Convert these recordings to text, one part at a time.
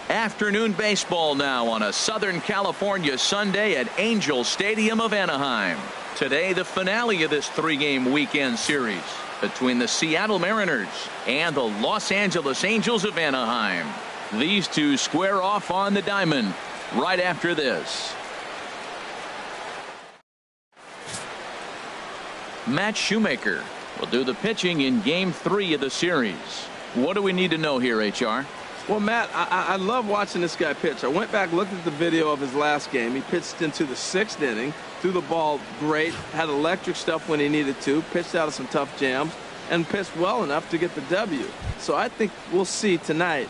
Afternoon baseball now on a Southern California Sunday at Angel Stadium of Anaheim. Today, the finale of this three-game weekend series between the Seattle Mariners and the Los Angeles Angels of Anaheim. These two square off on the diamond right after this. Matt Shoemaker will do the pitching in Game 3 of the series. What do we need to know here, HR? Well, Matt, I love watching this guy pitch. I went back, looked at the video of his last game. He pitched into the 6th inning, threw the ball great, had electric stuff when he needed to, pitched out of some tough jams, and pitched well enough to get the W. So I think we'll see tonight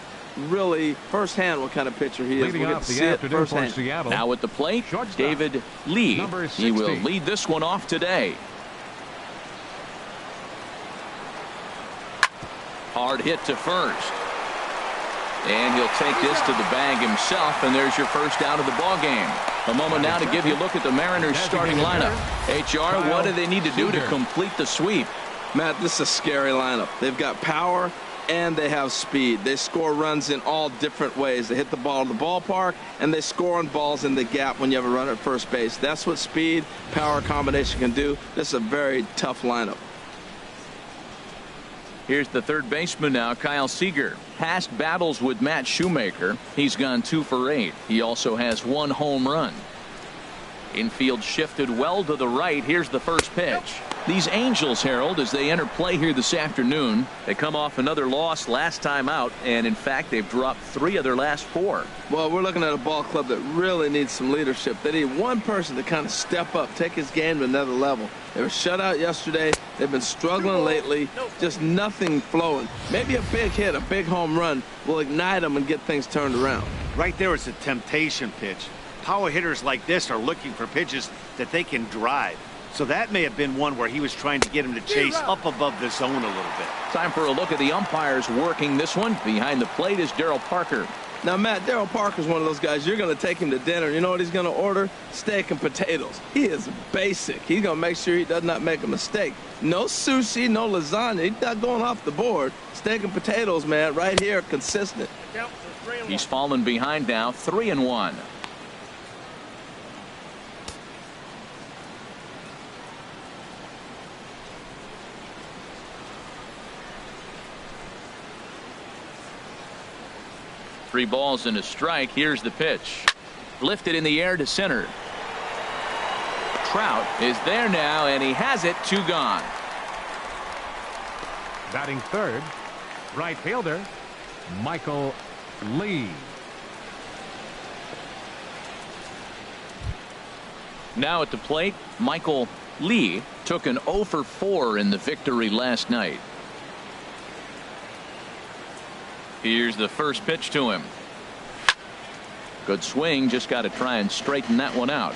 really firsthand what kind of pitcher he is. We'll get to see it firsthand. Now at the plate, David Lee. He will lead this one off today. Hard hit to first. And he'll take this to the bag himself, and there's your first out of the ball game. A moment now to give you a look at the Mariners starting lineup. HR, what do they need to do to complete the sweep? Matt, this is a scary lineup. They've got power and they have speed. They score runs in all different ways. They hit the ball in the ballpark, and they score on balls in the gap when you have a runner at first base. That's what speed, power combination can do. This is a very tough lineup. Here's the third baseman now, Kyle Seager. Past battles with Matt Shoemaker, he's gone 2 for 8. He also has 1 home run. Infield shifted well to the right. Here's the first pitch. These Angels, Harold, as they enter play here this afternoon, they come off another loss last time out, and in fact they've dropped 3 of their last 4. Well, we're looking at a ball club that really needs some leadership. They need one person to kind of step up, take his game to another level. They were shut out yesterday. They've been struggling lately, just nothing flowing. Maybe a big hit, a big home run will ignite them and get things turned around. Right there is a temptation pitch. Power hitters like this are looking for pitches that they can drive. So that may have been one where he was trying to get him to chase up above the zone a little bit. Time for a look at the umpires working this one. Behind the plate is Daryl Parker. Now, Matt, Daryl Parker's one of those guys, you're going to take him to dinner. You know what he's going to order? Steak and potatoes. He is basic. He's going to make sure he does not make a mistake. No sushi, no lasagna. He's not going off the board. Steak and potatoes, man, right here, consistent. He's fallen behind now, 3-1. Three balls and a strike. Here's the pitch. Lifted in the air to center. Trout is there now, and he has it. 2 gone. Batting third, right fielder, Michael Lee. Now at the plate, Michael Lee took an 0 for 4 in the victory last night. Here's the first pitch to him. Good swing, just got to try and straighten that one out.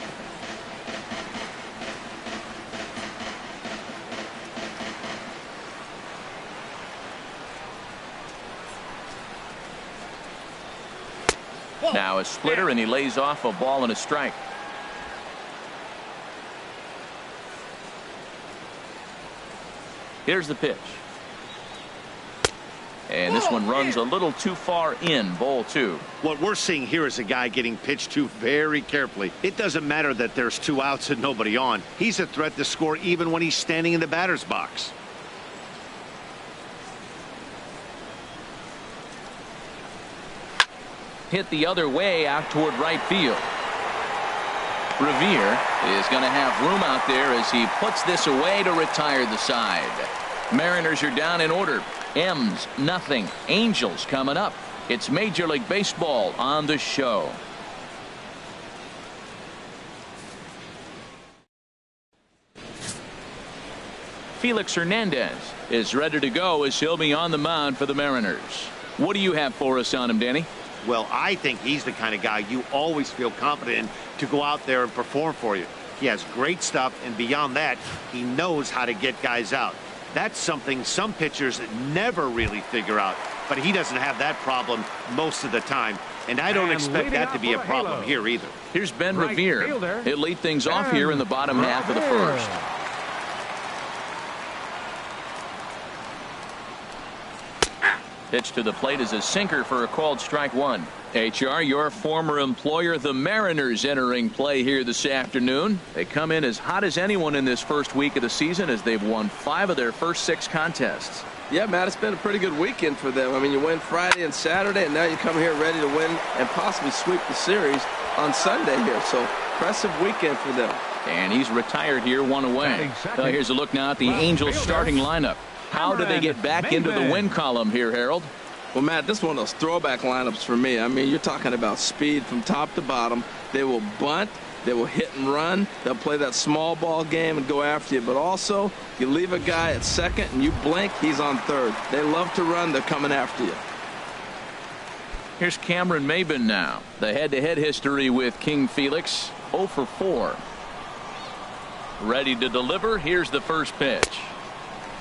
Now a splitter, and he lays off a ball and a strike. Here's the pitch. And this one runs a little too far in, ball 2. What we're seeing here is a guy getting pitched to very carefully. It doesn't matter that there's 2 outs and nobody on. He's a threat to score even when he's standing in the batter's box. Hit the other way out toward right field. Revere is going to have room out there as he puts this away to retire the side. Mariners are down in order. M's nothing. Angels coming up. It's Major League Baseball on the show. Felix Hernandez is ready to go as he'll be on the mound for the Mariners. What do you have for us on him, Danny? Well, I think he's the kind of guy you always feel confident in to go out there and perform for you. He has great stuff, and beyond that, he knows how to get guys out. That's something some pitchers never really figure out, but he doesn't have that problem most of the time, and I don't expect that to be a problem here either. Here's Ben Revere. He'll lead things off here in the bottom half of the first. Pitch to the plate is a sinker for a called strike one. HR, your former employer, the Mariners, entering play here this afternoon. They come in as hot as anyone in this first week of the season as they've won 5 of their first 6 contests. Yeah, Matt, it's been a pretty good weekend for them. I mean, you win Friday and Saturday, and now you come here ready to win and possibly sweep the series on Sunday here. So, impressive weekend for them. And he's retired here, 1 away. Here's a look now at the Angels starting lineup. How do they get back into the win column here, Harold? Well, Matt, this is one of those throwback lineups for me. I mean, you're talking about speed from top to bottom. They will bunt. They will hit and run. They'll play that small ball game and go after you. But also, you leave a guy at second and you blink, he's on third. They love to run. They're coming after you. Here's Cameron Maybin now. The head-to-head history with King Felix, 0 for 4. Ready to deliver. Here's the first pitch.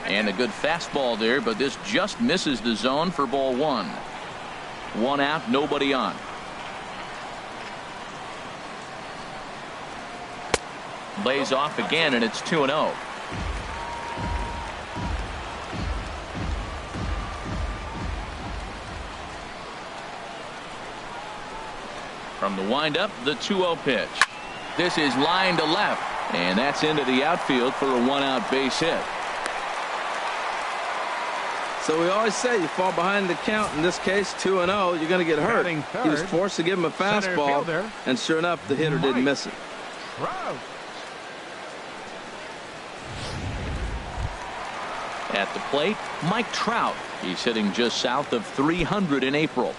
And a good fastball there, but this just misses the zone for ball 1. 1 out, nobody on. Lays off again, and it's 2-0. From the windup, the 2-0 pitch. This is line to left, and that's into the outfield for a 1-out base hit. So we always say you fall behind the count. In this case, 2-0, you're going to get hurt. He was forced to give him a fastball, and sure enough, the hitter didn't miss it. At the plate, Mike Trout. He's hitting just south of 300 in April.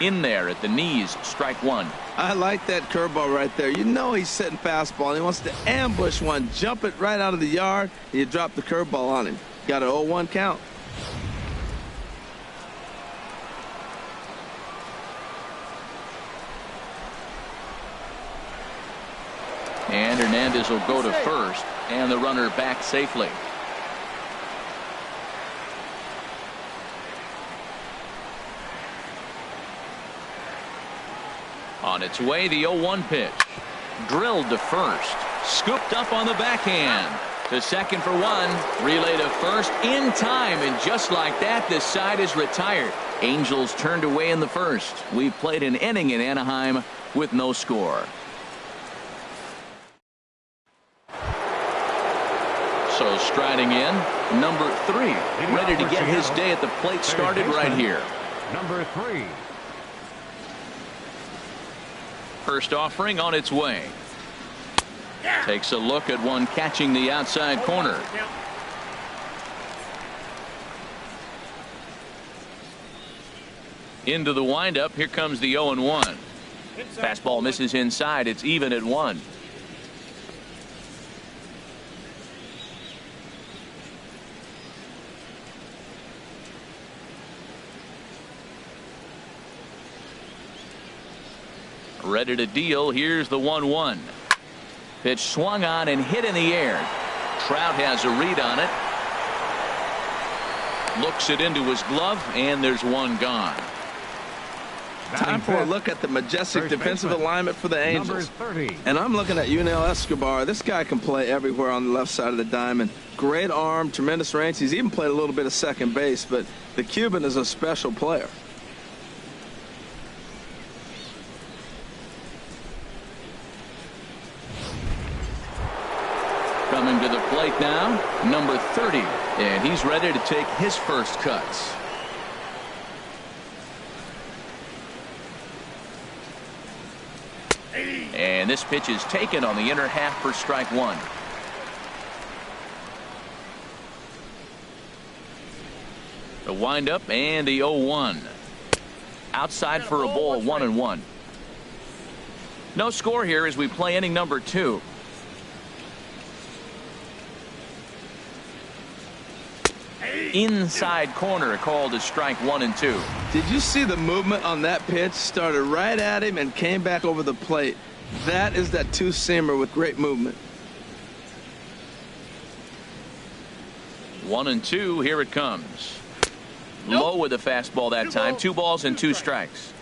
In there at the knees, strike 1. I like that curveball right there. You know he's setting fastball. He wants to ambush one, jump it right out of the yard. You drop the curveball on him. Got an 0-1 count. And Hernandez will go to first, and the runner back safely. On its way, the 0-1 pitch. Drilled to first. Scooped up on the backhand. To second for 1. Relay to first in time. And just like that, this side is retired. Angels turned away in the first. We played an inning in Anaheim with no score. So striding in, number 3. Ready to get his day at the plate started right here. Number 3. First offering on its way. Takes a look at one catching the outside corner. Into the windup. Here comes the 0-1. Fastball misses inside. It's even at 1. Ready to deal. Here's the 1-1. Pitch swung on and hit in the air. Trout has a read on it. Looks it into his glove, and there's one gone. Time for a look at the majestic defensive alignment for the Angels. And I'm looking at Yunel Escobar. This guy can play everywhere on the left side of the diamond. Great arm, tremendous range. He's even played a little bit of second base, but the Cuban is a special player. Coming to the plate now, number 30, and he's ready to take his first cuts. And this pitch is taken on the inner half for strike 1. The windup and the 0-1. Outside for a ball, 1-1. No score here as we play inning number 2. Inside corner, called as strike 1 and 2. Did you see the movement on that pitch? Started right at him and came back over the plate. That is that two-seamer with great movement. 1-2. Here it comes. Low with the fastball that time. 2 balls and 2 strikes.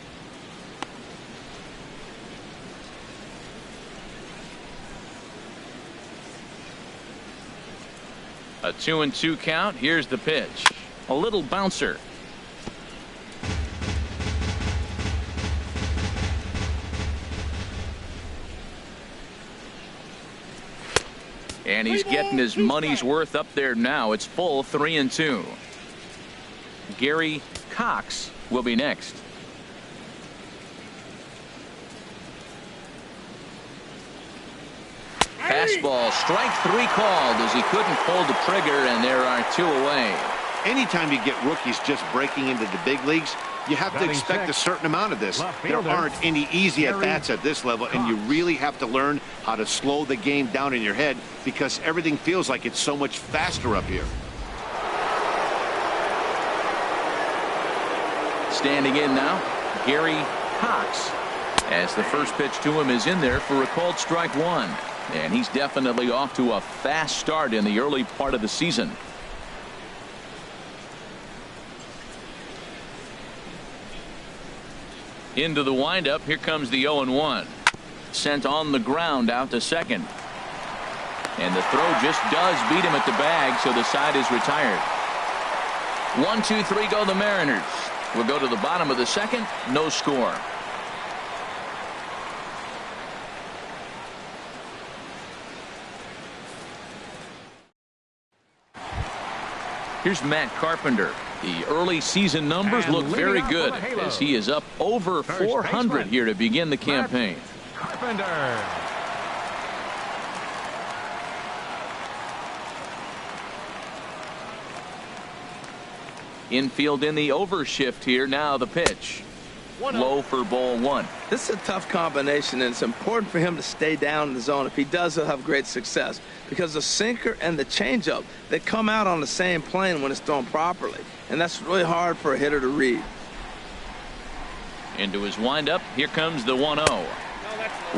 A 2-2 count. Here's the pitch. A little bouncer. And he's getting his money's worth up there now. It's full 3-2. Gary Cox will be next. Fastball, strike 3 called as he couldn't pull the trigger, and there are 2 away. Anytime you get rookies just breaking into the big leagues, you have to expect a certain amount of this. There aren't any easy at-bats at this level, and you really have to learn how to slow the game down in your head because everything feels like it's so much faster up here. Standing in now, Gary Cox, as the first pitch to him is in there for a called strike 1. And he's definitely off to a fast start in the early part of the season. Into the windup. Here comes the 0-1. Sent on the ground out to second. And the throw just does beat him at the bag, so the side is retired. 1, 2, 3 go the Mariners. We'll go to the bottom of the second. No score. Here's Matt Carpenter. The early season numbers look very good as he is up over 400 here to begin the campaign. Carpenter. Infield in the overshift here. Now the pitch. Low for ball 1. This is a tough combination, and it's important for him to stay down in the zone. If he does, he'll have great success because the sinker and the changeup, they come out on the same plane when it's thrown properly, and that's really hard for a hitter to read. Into his windup. Here comes the 1-0.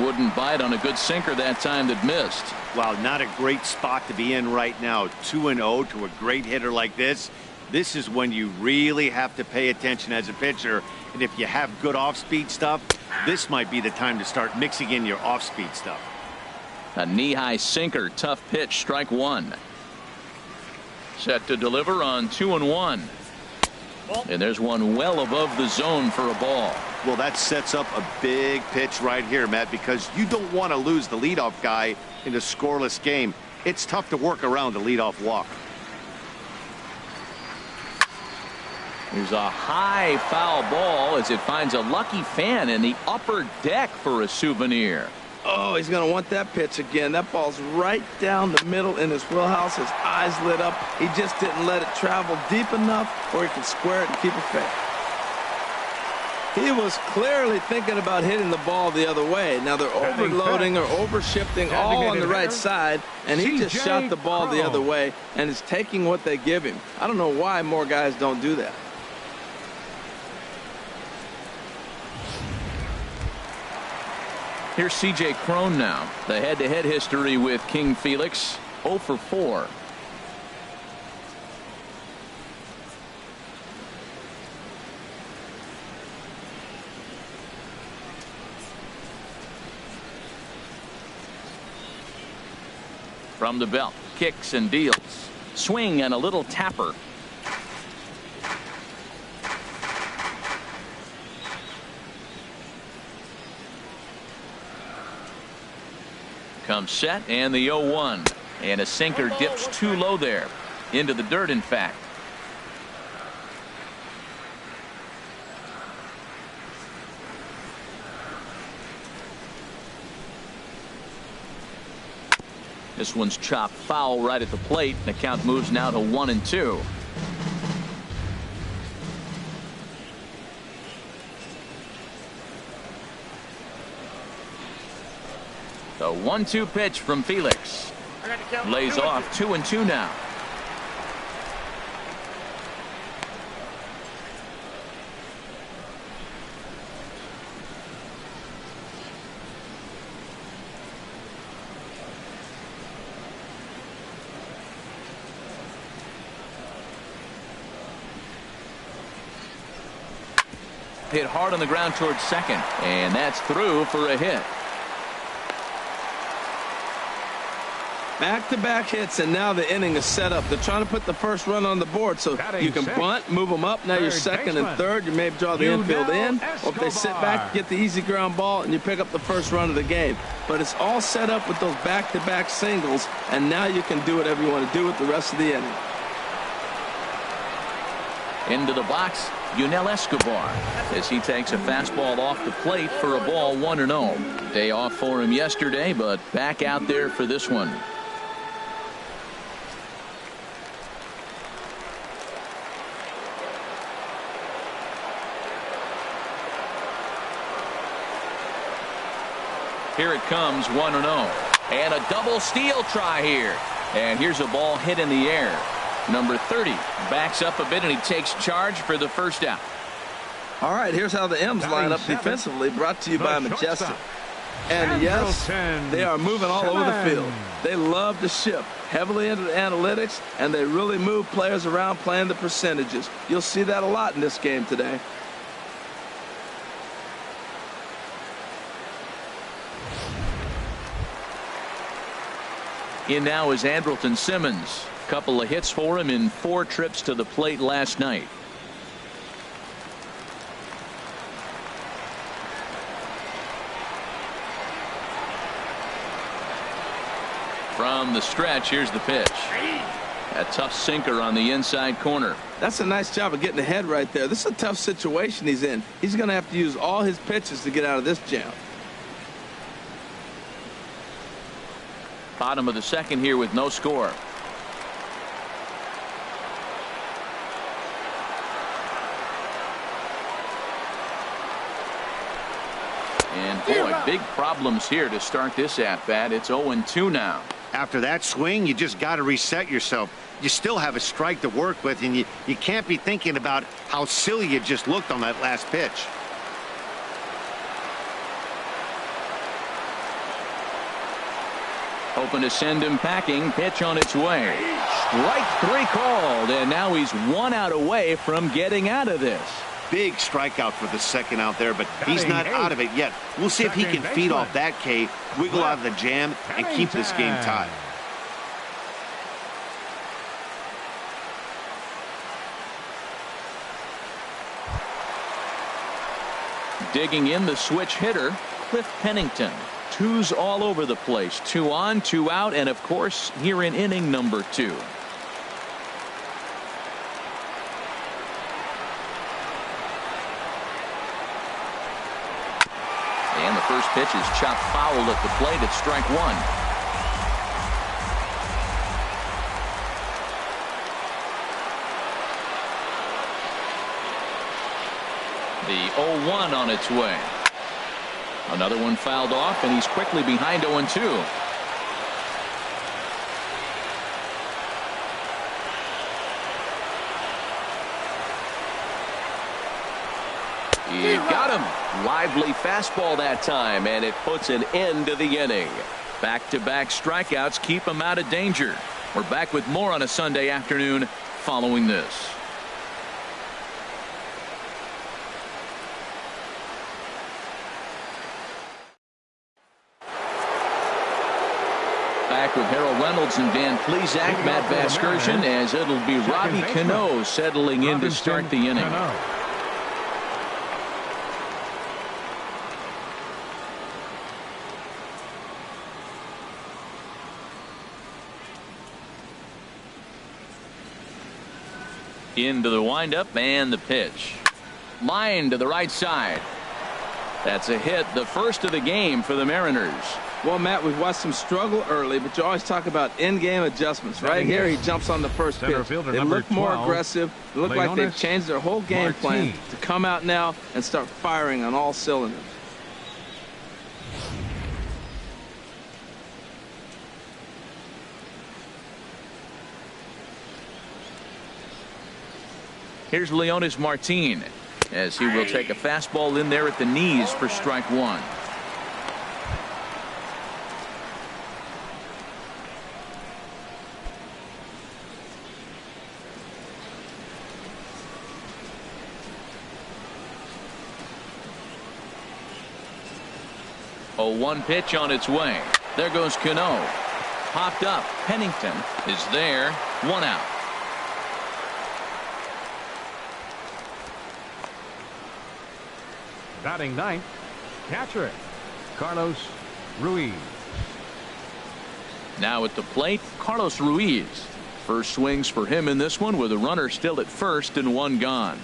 Wouldn't bite on a good sinker that time that missed. Wow, not a great spot to be in right now. 2-0 to a great hitter like this. This is when you really have to pay attention as a pitcher. And if you have good off-speed stuff, this might be the time to start mixing in your off-speed stuff. A knee-high sinker. Tough pitch. Strike 1. Set to deliver on 2-1. And there's one well above the zone for a ball. Well, that sets up a big pitch right here, Matt, because you don't want to lose the leadoff guy in a scoreless game. It's tough to work around the leadoff walk. Here's a high foul ball as it finds a lucky fan in the upper deck for a souvenir. Oh, he's going to want that pitch again. That ball's right down the middle in his wheelhouse. His eyes lit up. He just didn't let it travel deep enough where he could square it and keep it fair. He was clearly thinking about hitting the ball the other way. Now they're overloading or overshifting all on the right side, and he just shot the ball the other way and is taking what they give him. I don't know why more guys don't do that. Here's C.J. Cron now. The head-to-head history with King Felix. 0 for 4. From the belt. Kicks and deals. Swing and a little tapper. Comes set and the 0-1. And a sinker dips too low there. Into the dirt, in fact. This one's chopped foul right at the plate. The count moves now to 1-2. The 1-2 pitch from Felix. Lays off 2-2 now. hit hard on the ground towards second, and that's through for a hit. Back-to-back hits, and now the inning is set up. They're trying to put the first run on the board so you can bunt, move them up. Now you're second and third. You may draw the infield in. Or if they sit back, get the easy ground ball, and you pick up the first run of the game. But it's all set up with those back-to-back singles, and now you can do whatever you want to do with the rest of the inning. Into the box, Yunel Escobar, as he takes a fastball off the plate for a ball 1-0. Day off for him yesterday, but back out there for this one. Here it comes, 1-0. And a double steal try here. And here's a ball hit in the air. Number 30 backs up a bit, and he takes charge for the first out. All right, here's how the M's line up defensively, brought to you by Majestic. And yes, they are moving all over the field. They love to shift heavily into the analytics, and they really move players around playing the percentages. You'll see that a lot in this game today. In now is Andrelton Simmons. Couple of hits for him in 4 trips to the plate last night. From the stretch, here's the pitch. A tough sinker on the inside corner. That's a nice job of getting ahead right there. This is a tough situation he's in. He's going to have to use all his pitches to get out of this jam. Bottom of the second here with no score. And boy, big problems here to start this at-bat. It's 0-2 now. After that swing, you just got to reset yourself. You still have a strike to work with, and you can't be thinking about how silly you just looked on that last pitch. Hoping to send him packing. Pitch on its way. Strike 3 called, and now he's 1 out away from getting out of this. Big strikeout for the second out there, but he's not out of it yet. We'll see if he can feed off that K, wiggle out of the jam, and keep this game tied. Digging in, the switch hitter, Cliff Pennington. 2s all over the place. 2 on, 2 out, and of course here in inning number 2. And the first pitch is chopped foul at the plate at strike 1. The 0-1 on its way. Another one fouled off, and he's quickly behind 0-2. He got him. Lively fastball that time, and it puts an end to the inning. Back-to-back strikeouts keep him out of danger. We're back with more on a Sunday afternoon following this. Back with Harold Reynolds and Dan Plesac, Matt Vasgersian, as it'll be Robbie Cano settling in to start the inning. Into the windup and the pitch. Line to the right side. That's a hit, the first of the game for the Mariners. Well, Matt, we've watched him struggle early, but you always talk about in-game adjustments. Right here, he jumps on the first pitch. They look more aggressive. They look like they've changed their whole game plan to come out now and start firing on all cylinders. Here's Leonys Martin, as he will take a fastball in there at the knees for strike 1. 0-1 pitch on its way. There goes Cano. Popped up. Pennington is there. 1 out. Batting ninth, catcher, Carlos Ruiz. Now at the plate, Carlos Ruiz. First swings for him in this one with a runner still at first and 1 gone.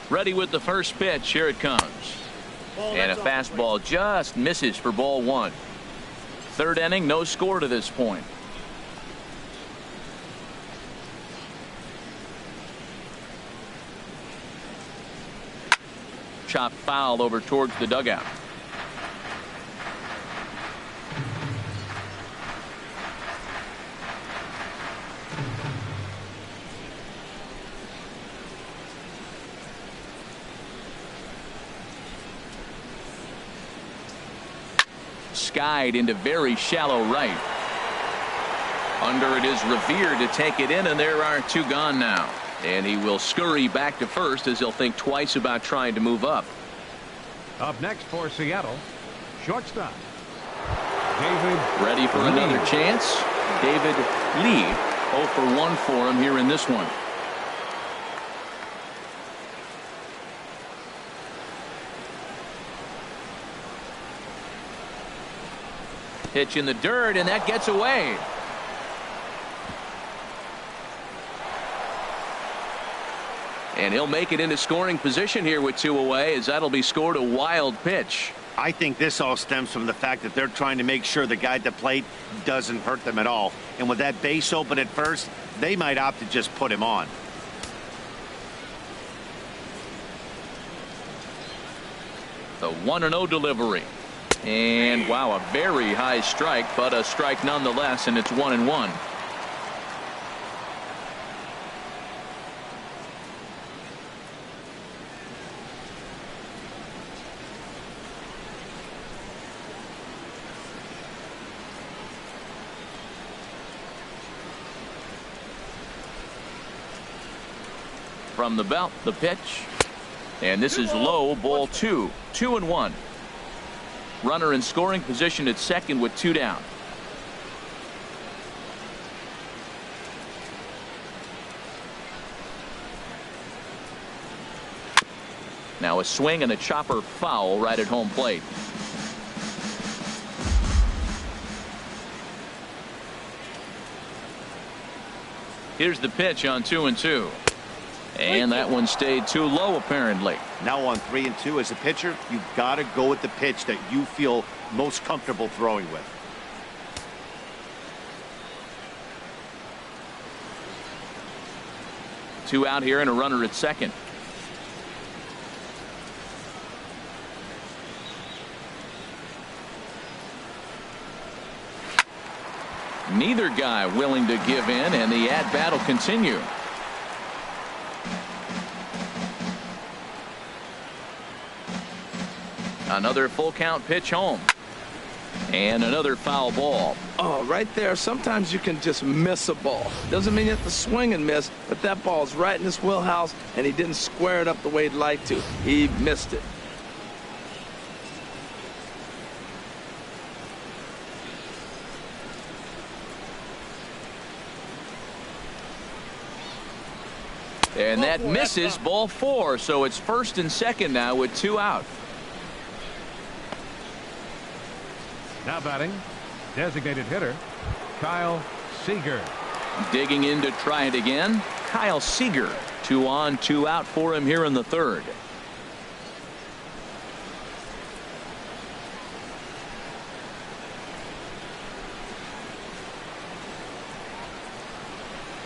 Ready with the first pitch. Here it comes. And a fastball just misses for ball 1. Third inning, no score to this point. Chopped foul over towards the dugout. Skied into very shallow right. Under it is Revere to take it in, and there are 2 gone now. And he will scurry back to first as he'll think twice about trying to move up. Up next for Seattle, shortstop David ready for Lee. Another chance. David Lee, 0 for 1 for him here in this one. Pitch in the dirt, and that gets away. And he'll make it into scoring position here with 2 away, as that'll be scored a wild pitch. I think this all stems from the fact that they're trying to make sure the guy at the plate doesn't hurt them at all. And with that base open at first, they might opt to just put him on. The 1-0 delivery. And wow, a very high strike, but a strike nonetheless, and it's 1-1. From the belt, the pitch, and this is low, ball 2. 2-1. Runner in scoring position at second with 2 down. Now a swing and a chopper foul right at home plate. Here's the pitch on 2-2. And that one stayed too low, apparently. Now on 3-2 as a pitcher, you've got to go with the pitch that you feel most comfortable throwing with. Two out here and a runner at second. Neither guy willing to give in, and the at-bat will continue. Another full count pitch home. And another foul ball. Oh, right there. Sometimes you can just miss a ball. Doesn't mean you have to swing and miss, but that ball's right in his wheelhouse, and he didn't square it up the way he'd like to. He missed it. And that misses, ball 4. So it's first and second now with 2 out. Now batting, designated hitter, Kyle Seager. Digging in to try it again, Kyle Seager. 2 on, 2 out for him here in the third.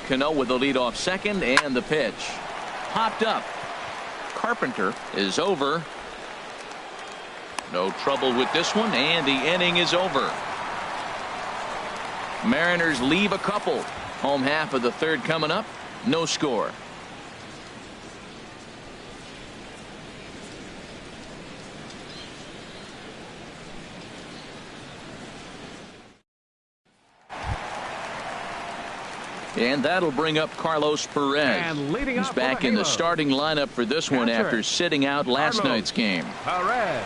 Cano with the lead off second, and the pitch. Popped up. Carpenter is over. No trouble with this one, and the inning is over. Mariners leave a couple. Home half of the third coming up. No score. And that'll bring up Carlos Perez. And leading He's off back for the in the Halos. starting lineup for this one Answer after it. sitting out last Carlos night's game. Perez.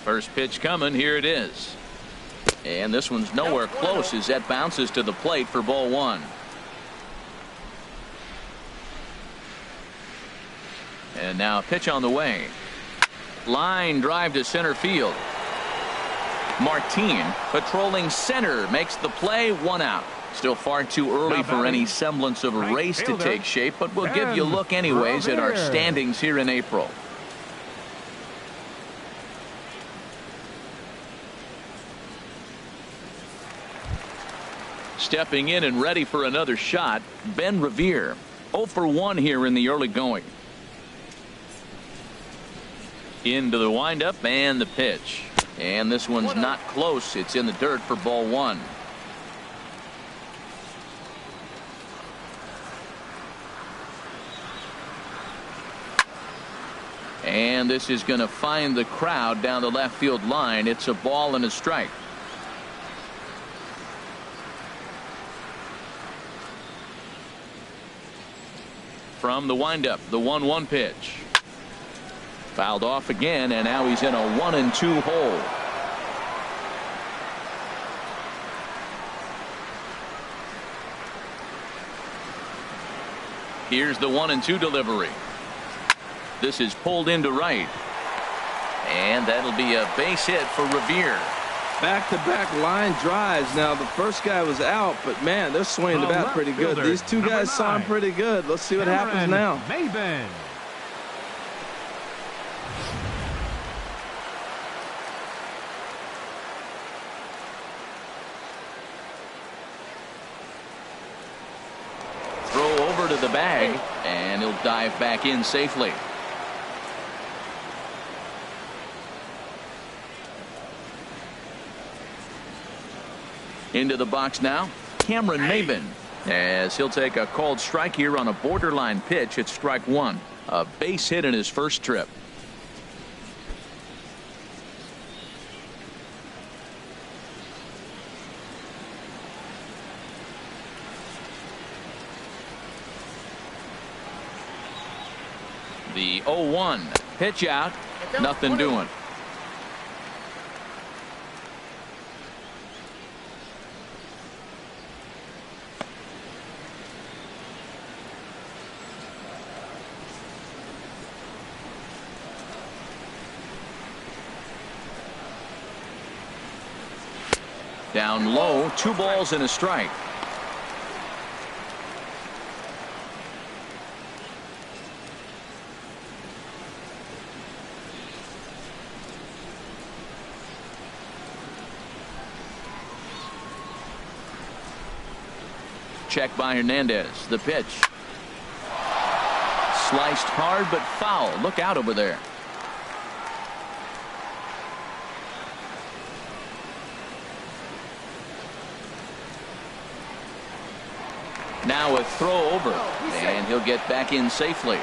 First pitch coming. Here it is. And this one's nowhere close as that bounces to the plate for ball one. And now a pitch on the way. Line drive to center field. Martin patrolling center makes the play. One out. Still far too early Now for batting, any semblance of a right race to fielder, take shape, but we'll give you a Ben look anyways at our Revere. standings here in April. Stepping in and ready for another shot, Ben Revere. 0 for 1 here in the early going. Into the windup and the pitch. And this one's not close. It's in the dirt for ball one. And this is going to find the crowd down the left field line. It's a ball and a strike. From the windup, the 1-1 pitch. Fouled off again, and now he's in a 1-2 hole. Here's the 1-2 delivery. This is pulled into right. And that'll be a base hit for Revere. Back-to-back line drives. Now, the first guy was out, but, man, they're swinging the bat left pretty good. fielder, These two number guys saw him 9. pretty good. Let's see what happens Cameron now. Maben. Throw over to the bag, and he'll dive back in safely. Into the box now, Cameron Maben, as he'll take a called strike here on a borderline pitch at strike one. A base hit in his first trip. The 0-1 pitch out, nothing doing. Down low, 2 balls and a strike. Check by Hernandez. The pitch. Sliced hard but foul. Look out over there. Now a throw over, and he'll get back in safely.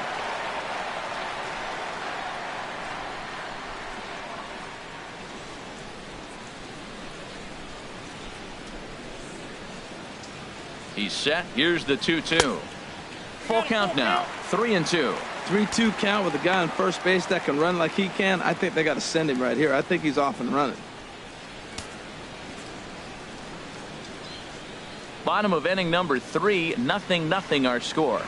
He's set. Here's the 2-2. Full count now. 3-2. 3-2 count with a guy on first base that can run like he can. I think they got to send him right here. I think he's off and running. Bottom of inning number 3, 0-0 our score.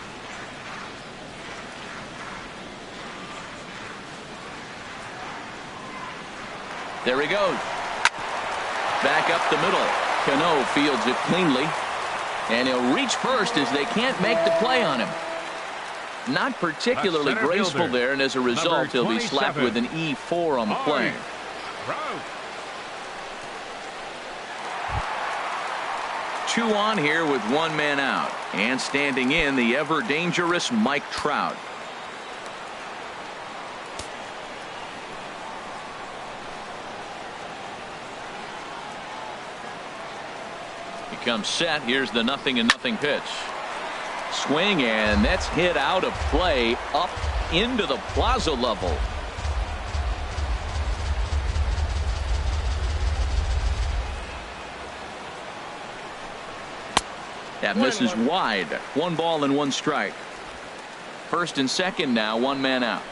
There he goes. Back up the middle. Cano fields it cleanly. And he'll reach first as they can't make the play on him. Not particularly center graceful fielder, there, and as a result, he'll be slapped 27. with an E4 on the play. Trout. 2 on here with 1 man out. And standing in, the ever dangerous Mike Trout. He comes set. Here's the 0-0 pitch. Swing, and that's hit out of play up into the plaza level. That misses wide. 1 ball and 1 strike. First and second now, 1 man out.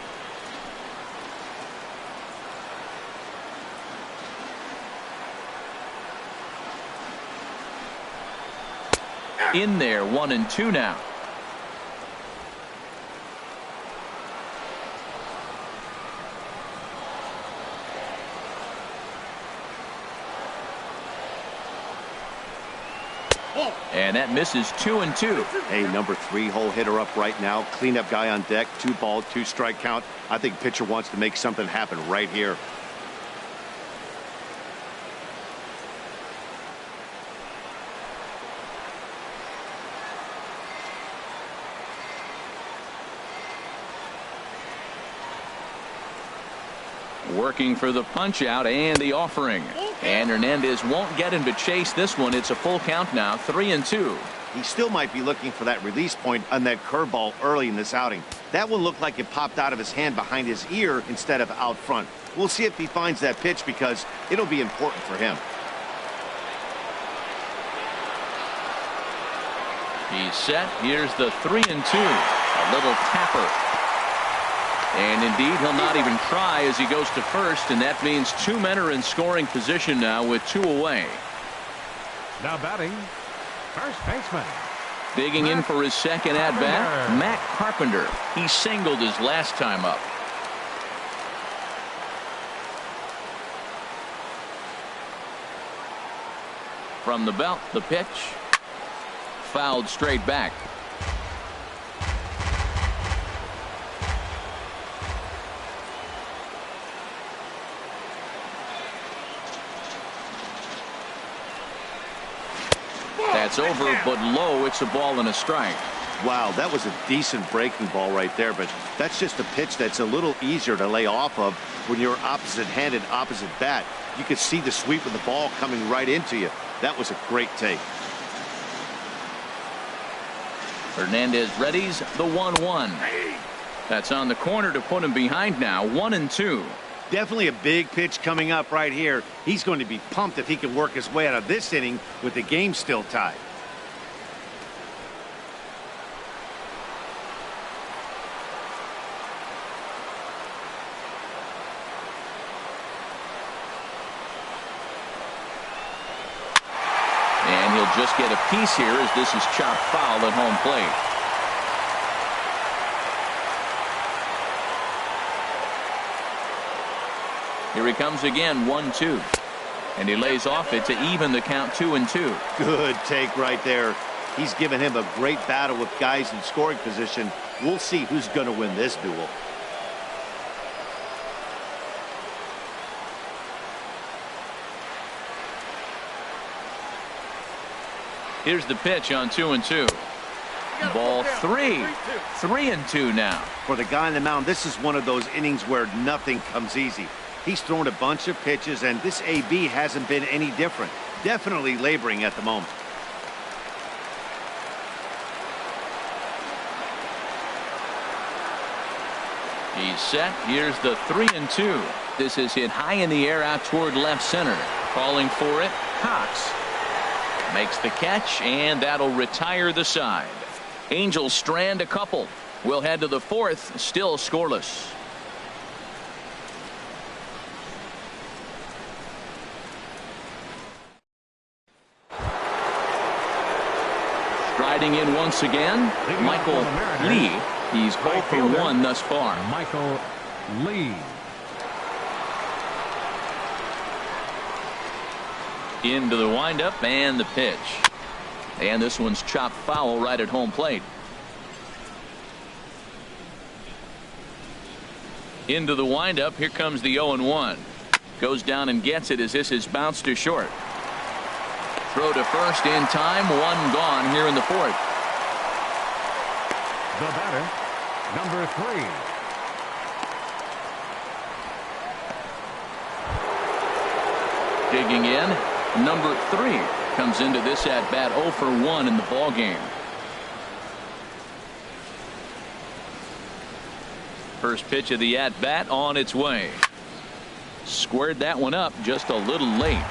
In there, 1 and 2 now. And that misses 2 and 2. Hey, number 3 hole hitter up right now. Cleanup guy on deck. 2 ball, 2 strike count. I think pitcher wants to make something happen right here. Working for the punch out and the offering. And Hernandez won't get him to chase this one. It's a full count now, 3 and 2. He still might be looking for that release point on that curveball early in this outing. That one looked like it popped out of his hand behind his ear instead of out front. We'll see if he finds that pitch because it'll be important for him. He's set. Here's the 3 and 2. A little tapper. And indeed, he'll not even try as he goes to first, and that means 2 men are in scoring position now with 2 away. Now batting, first baseman. Digging in for his second at-bat, Matt Carpenter. He singled his last time up. From the belt, the pitch. Fouled straight back. That's over, but low. It's a ball and a strike. Wow, that was a decent breaking ball right there, but that's just a pitch that's a little easier to lay off of when you're opposite-handed, opposite bat. You could see the sweep of the ball coming right into you. That was a great take. Hernandez readies the 1-1. That's on the corner to put him behind now, 1 and 2. Definitely a big pitch coming up right here. He's going to be pumped if he can work his way out of this inning with the game still tied. And he'll just get a piece here as this is chopped foul at home plate. Here he comes again, 1-2. And he lays off it to even the count, 2 and 2. Good take right there. He's given him a great battle with guys in scoring position. We'll see who's going to win this duel. Here's the pitch on 2 and 2. Ball 3. 3 and 2 now. For the guy on the mound, this is one of those innings where nothing comes easy. He's thrown a bunch of pitches, and this AB hasn't been any different. Definitely laboring at the moment. He's set. Here's the 3 and 2. This is hit high in the air out toward left center. Calling for it, Cox. Makes the catch, and that'll retire the side. Angels strand a couple. We'll head to the 4th, still scoreless. Striding in once again, Michael Lee. He's 0 for 1 thus far. Michael Lee. Into the windup and the pitch. And this one's chopped foul right at home plate. Into the windup. Here comes the 0-1. Goes down and gets it as this is bounced to short. Throw to first in time. 1 gone here in the 4th. The batter, number 3. Digging in, number 3 comes into this at bat 0 for 1 in the ball game. First pitch of the at bat on its way. Squared that one up just a little late.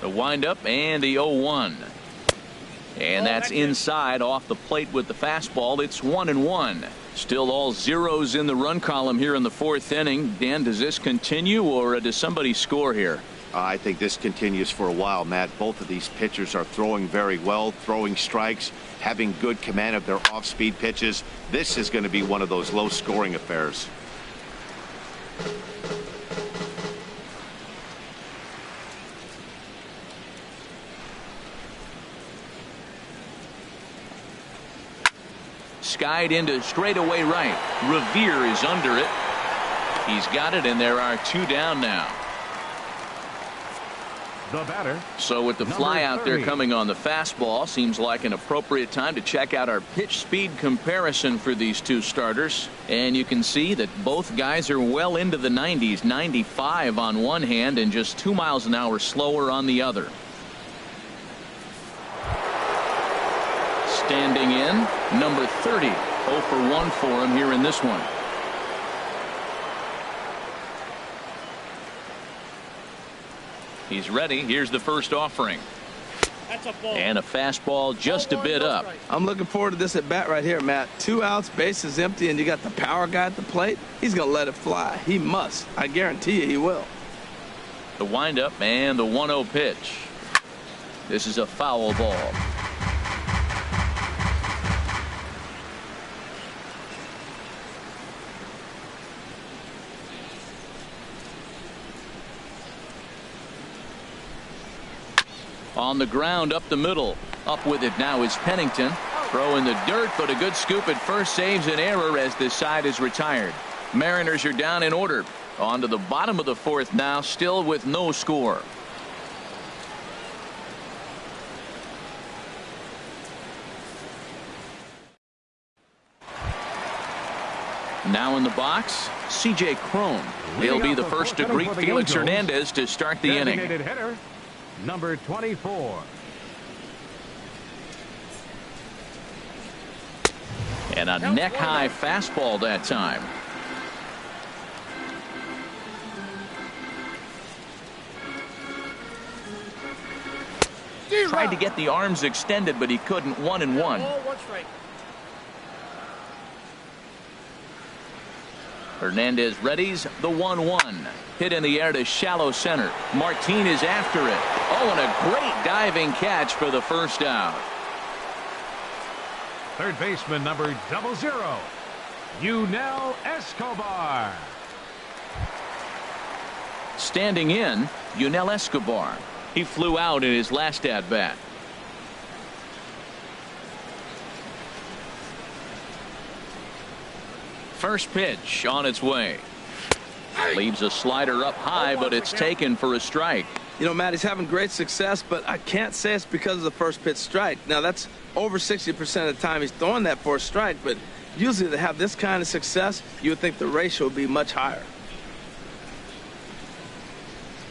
The The windup and the 0-1. And that's inside off the plate with the fastball. It's 1-1. Still all zeros in the run column here in the fourth inning. Dan, does this continue or does somebody score here? I think this continues for a while, Matt. Both of these pitchers are throwing very well, throwing strikes, having good command of their off-speed pitches. This is going to be one of those low-scoring affairs. Skied into straightaway right. Revere is under it. He's got it, and there are 2 down now. The batter. So with the fly out there coming on the fastball, seems like an appropriate time to check out our pitch speed comparison for these 2 starters. And you can see that both guys are well into the 90s, 95 on one hand and just 2 miles an hour slower on the other. Standing in, number 30. 0 for 1 for him here in this one. He's ready. Here's the first offering. That's a ball. And a fastball just a bit up. I'm looking forward to this at bat right here, Matt. 2 outs, bases empty, and you got the power guy at the plate. He's going to let it fly. He must. I guarantee you he will. The windup and the 1-0 pitch. This is a foul ball. On the ground up the middle. Up with it now is Pennington. Throw in the dirt, but a good scoop at first saves an error as this side is retired. Mariners are down in order. On to the bottom of the fourth now, still with no score. Now in the box, C.J. Cron. He'll be the first to greet Felix Hernandez to start the inning. Hitter, number 24. And a neck-high fastball that time. Tried to get the arms extended, but he couldn't. 1-1. Hernandez readies the 1-1. Hit in the air to shallow center. Martin is after it. Oh, and a great diving catch for the first out. Third baseman number 00, Yunel Escobar. Standing in, Yunel Escobar. He flew out in his last at bat. First pitch on its way. Leaves a slider up high, but it's taken for a strike. You know, Matt, he's having great success, but I can't say it's because of the first pitch strike. Now, that's over 60% of the time he's throwing that for a strike, but usually to have this kind of success, you would think the ratio would be much higher.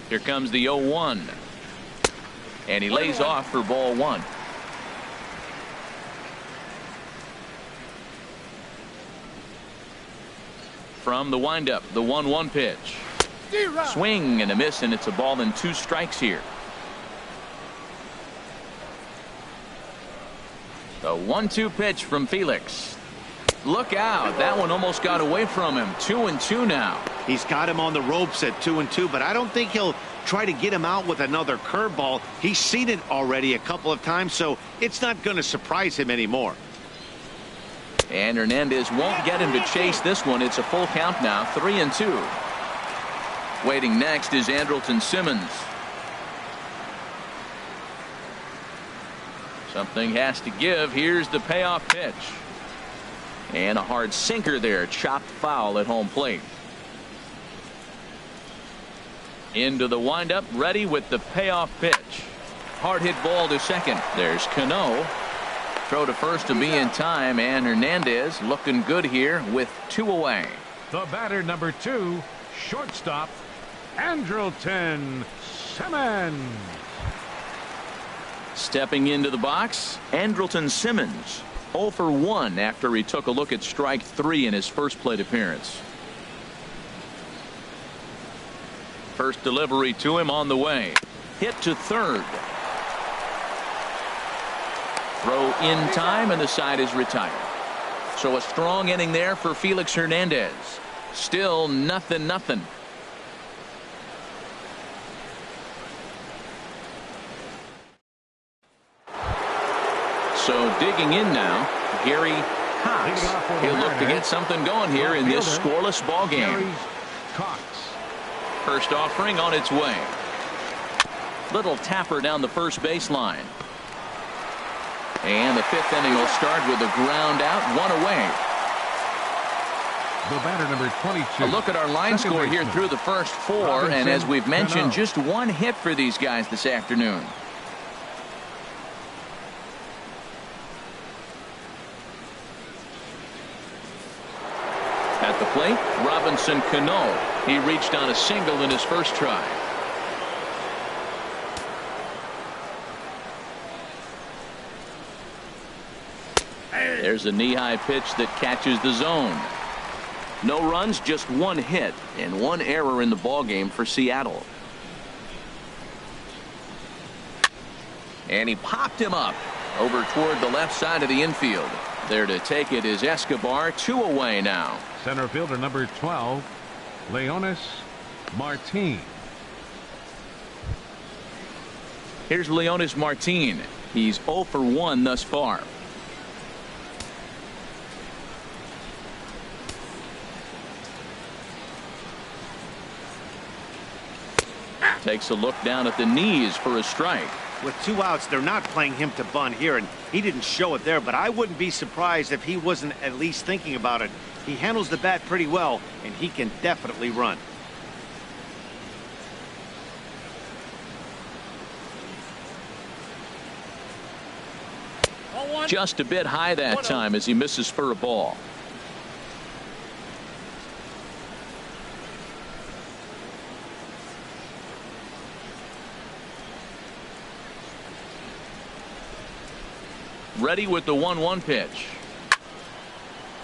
Here comes the 0-1. And he lays off for ball one. From the windup, the 1-1 pitch. Swing and a miss, and it's a ball and 2 strikes here. The 1-2 pitch from Felix. Look out. That one almost got away from him. 2-2 now. He's got him on the ropes at 2-2, but I don't think he'll try to get him out with another curveball. He's seen it already a couple of times, so it's not going to surprise him anymore. And Hernandez won't get him to chase this one. It's a full count now, 3-2. Waiting next is Andrelton Simmons. Something has to give. Here's the payoff pitch. And a hard sinker there. Chopped foul at home plate. Into the windup, ready with the payoff pitch. Hard hit ball to second. There's Cano. Throw to first to be in time, and Hernandez looking good here with 2 away. The batter number 2, shortstop, Andrelton Simmons. Stepping into the box, Andrelton Simmons. 0 for 1 after he took a look at strike 3 in his first plate appearance. First delivery to him on the way. hit to third. Throw in time, and the side is retired. So a strong inning there for Felix Hernandez. Still nothing. So digging in now, Gary Cox. He'll look to get something going here in this scoreless ball game. First offering on its way. Little tapper down the first baseline. And the fifth inning will start with a ground out, one away. The batter, number 22. A look at our line score here through the first four, and as we've mentioned, just one hit for these guys this afternoon. At the plate, Robinson Cano. He reached on a single in his first try. There's a knee-high pitch that catches the zone. No runs, just one hit, and one error in the ballgame for Seattle. And he popped him up over toward the left side of the infield. There to take it is Escobar, 2 away now. Center fielder number 12, Leonis Martin. Here's Leonis Martin. He's 0 for 1 thus far. Takes a look down at the knees for a strike. With 2 outs, they're not playing him to bunt here, and he didn't show it there, but I wouldn't be surprised if he wasn't at least thinking about it. He handles the bat pretty well, and he can definitely run. Just a bit high that time as he misses for a ball. Ready with the 1-1 pitch.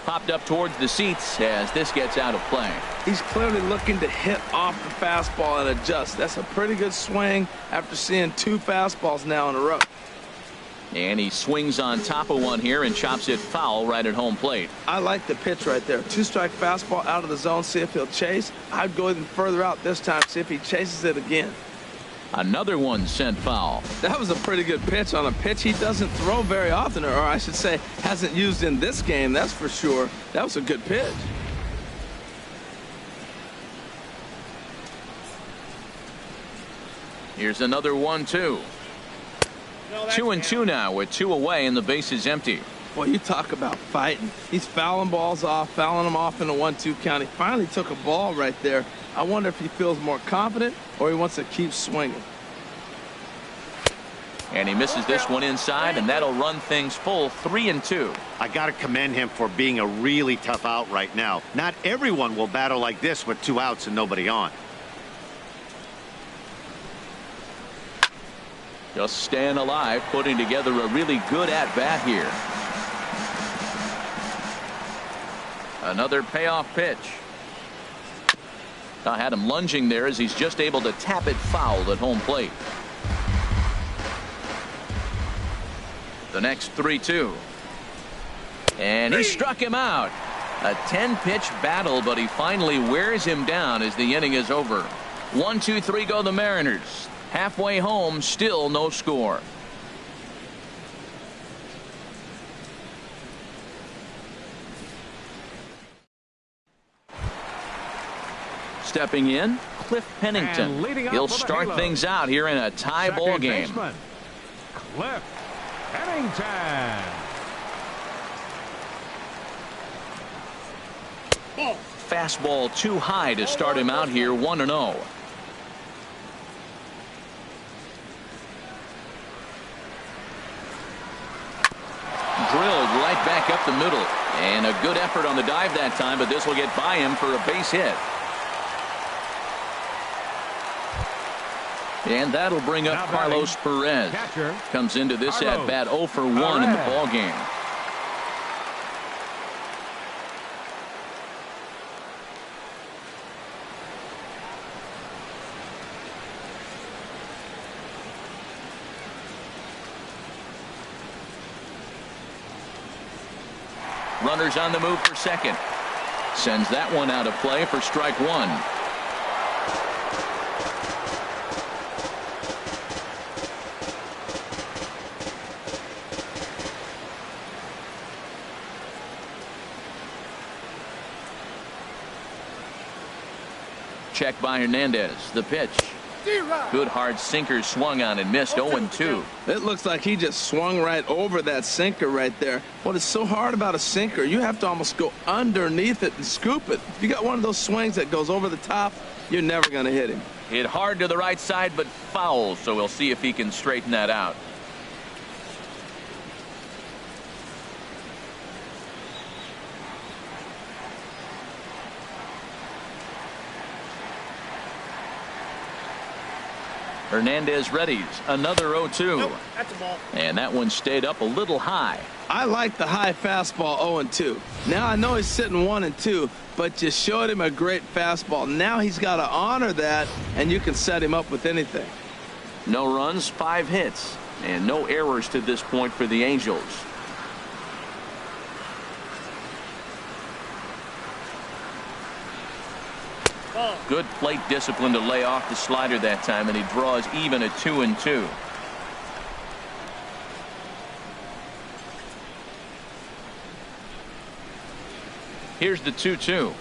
Popped up towards the seats as this gets out of play. He's clearly looking to hit off the fastball and adjust. That's a pretty good swing after seeing 2 fastballs now in a row. And he swings on top of one here and chops it foul right at home plate. I like the pitch right there. 2-strike fastball out of the zone. See if he'll chase. I'd go even further out this time. See if he chases it again. Another one sent foul. That was a pretty good pitch on a pitch he doesn't throw very often, or I should say hasn't used in this game, that's for sure. That was a good pitch. Here's another 1-2. 2-2 now with 2 away and the base is empty. Boy, you talk about fighting. He's fouling balls off, fouling them off in the 1-2 count. He finally took a ball right there. I wonder if he feels more confident or he wants to keep swinging. And he misses this one inside, and that'll run things full 3-2. I got to commend him for being a really tough out right now. Not everyone will battle like this with 2 outs and nobody on. Just staying alive, putting together a really good at-bat here. Another payoff pitch. I had him lunging there as he's just able to tap it foul at home plate. The next 3-2. And he struck him out. A 10-pitch battle, but he finally wears him down as the inning is over. 1-2-3 go the Mariners. Halfway home, still no score. Stepping in, Cliff Pennington. He'll start things out here in a tie ball game. Cliff Pennington. Fastball too high to start him out here, 1-0. Drilled right back up the middle. And a good effort on the dive that time, but this will get by him for a base hit. And that'll bring up Carlos Perez. Comes into this at bat 0 for 1 in the ball game. Runners on the move for second. Sends that one out of play for strike one. Check by Hernandez. The pitch. Good hard sinker swung on and missed. 0-2. It looks like he just swung right over that sinker right there. What is so hard about a sinker, you have to almost go underneath it and scoop it. If you got one of those swings that goes over the top, you're never going to hit him. Hit hard to the right side, but foul, so we'll see if he can straighten that out. Hernandez readies. Another 0-2. Nope, that's a ball. And that one stayed up a little high. I like the high fastball 0-2. Now I know he's sitting 1-2, but you showed him a great fastball. Now he's got to honor that, and you can set him up with anything. No runs, 5 hits, and no errors to this point for the Angels. Good plate discipline to lay off the slider that time, and he draws even at 2-2. Here's the 2-2.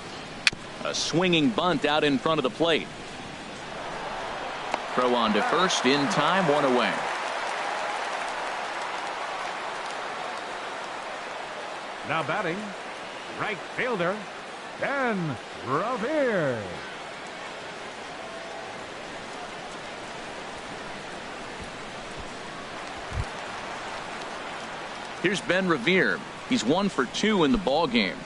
A swinging bunt out in front of the plate. Throw on to first in time, 1 away. Now batting, right fielder, Ben Revere. Here's Ben Revere. He's 1 for 2 in the ball game.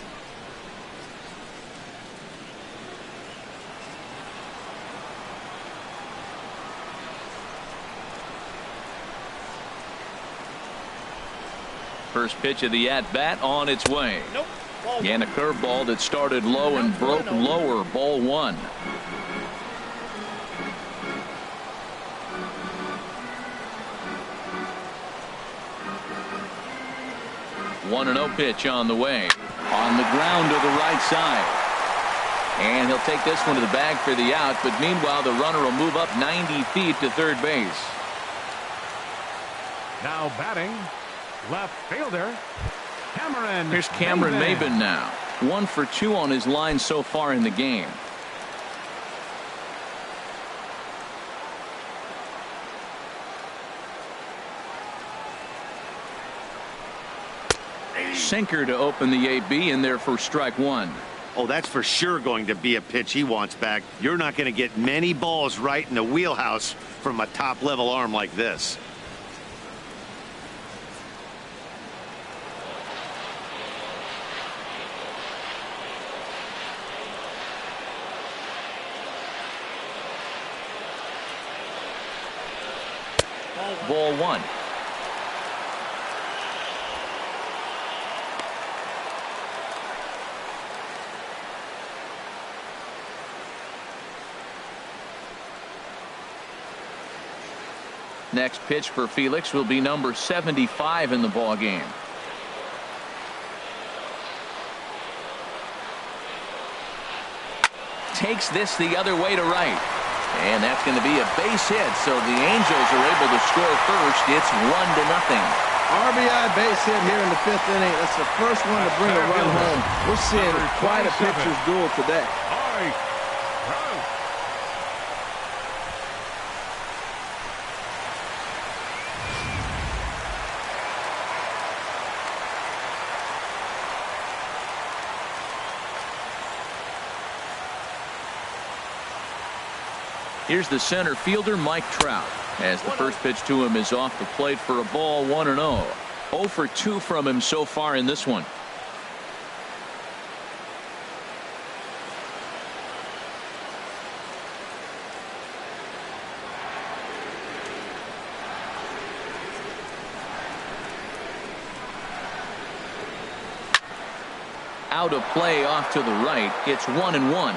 First pitch of the at-bat on its way. Nope. And a curveball that started low and broke lower. Ball 1. 1-0 pitch on the way. On the ground to the right side. And he'll take this one to the bag for the out, but meanwhile the runner will move up 90 feet to third base. Now batting, left fielder, Cameron. Here's Cameron Maybin now. 1 for 2 on his line so far in the game. Sinker to open the AB in there for strike 1. Oh, that's for sure going to be a pitch he wants back. You're not going to get many balls right in the wheelhouse from a top level arm like this. Ball 1. Next pitch for Felix will be number 75 in the ball game. Takes this the other way to right. And that's going to be a base hit, so the Angels are able to score first. It's 1-0. RBI base hit here in the 5th inning. That's the first one to bring a run home. We're seeing quite a pitcher's duel today. Here's the center fielder, Mike Trout, as the first pitch to him is off the plate for a ball. 1-0. 0 for 2 from him so far in this one. Out of play off to the right. It's 1-1.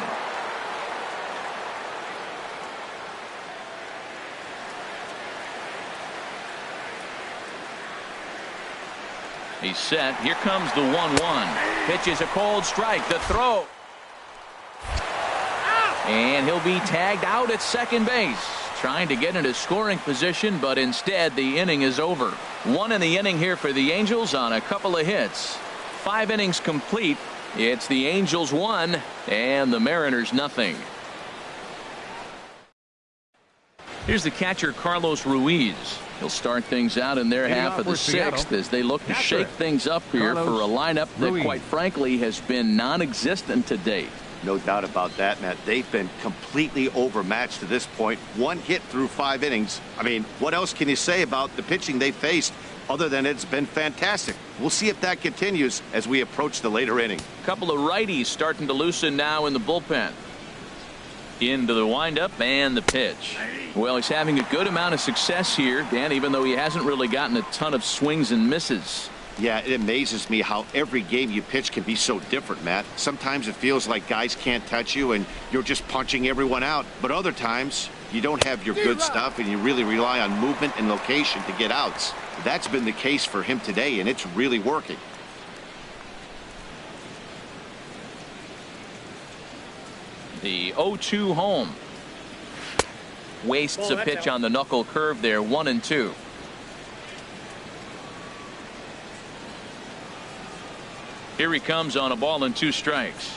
He's set. Here comes the 1-1. Pitch is a cold strike. The throw. And he'll be tagged out at second base. Trying to get into scoring position, but instead the inning is over. 1 in the inning here for the Angels on a couple of hits. 5 innings complete. It's the Angels 1 and the Mariners nothing. Here's the catcher Carlos Ruiz. He'll start things out in their half of the 6th as they look to shake things up here for a lineup that quite frankly has been non-existent to date. No doubt about that, Matt. They've been completely overmatched to this point. 1 hit through 5 innings. I mean, what else can you say about the pitching they faced other than it's been fantastic? We'll see if that continues as we approach the later inning. A couple of righties starting to loosen now in the bullpen. Into the windup and the pitch. Well, he's having a good amount of success here, Dan, even though he hasn't really gotten a ton of swings and misses. Yeah, it amazes me how every game you pitch can be so different, Matt. Sometimes it feels like guys can't touch you and you're just punching everyone out. But other times you don't have your good stuff and you really rely on movement and location to get outs. That's been the case for him today, and it's really working. The 0-2 home. Wastes a pitch on the knuckle curve there. 1-2. Here he comes on a ball and 2 strikes.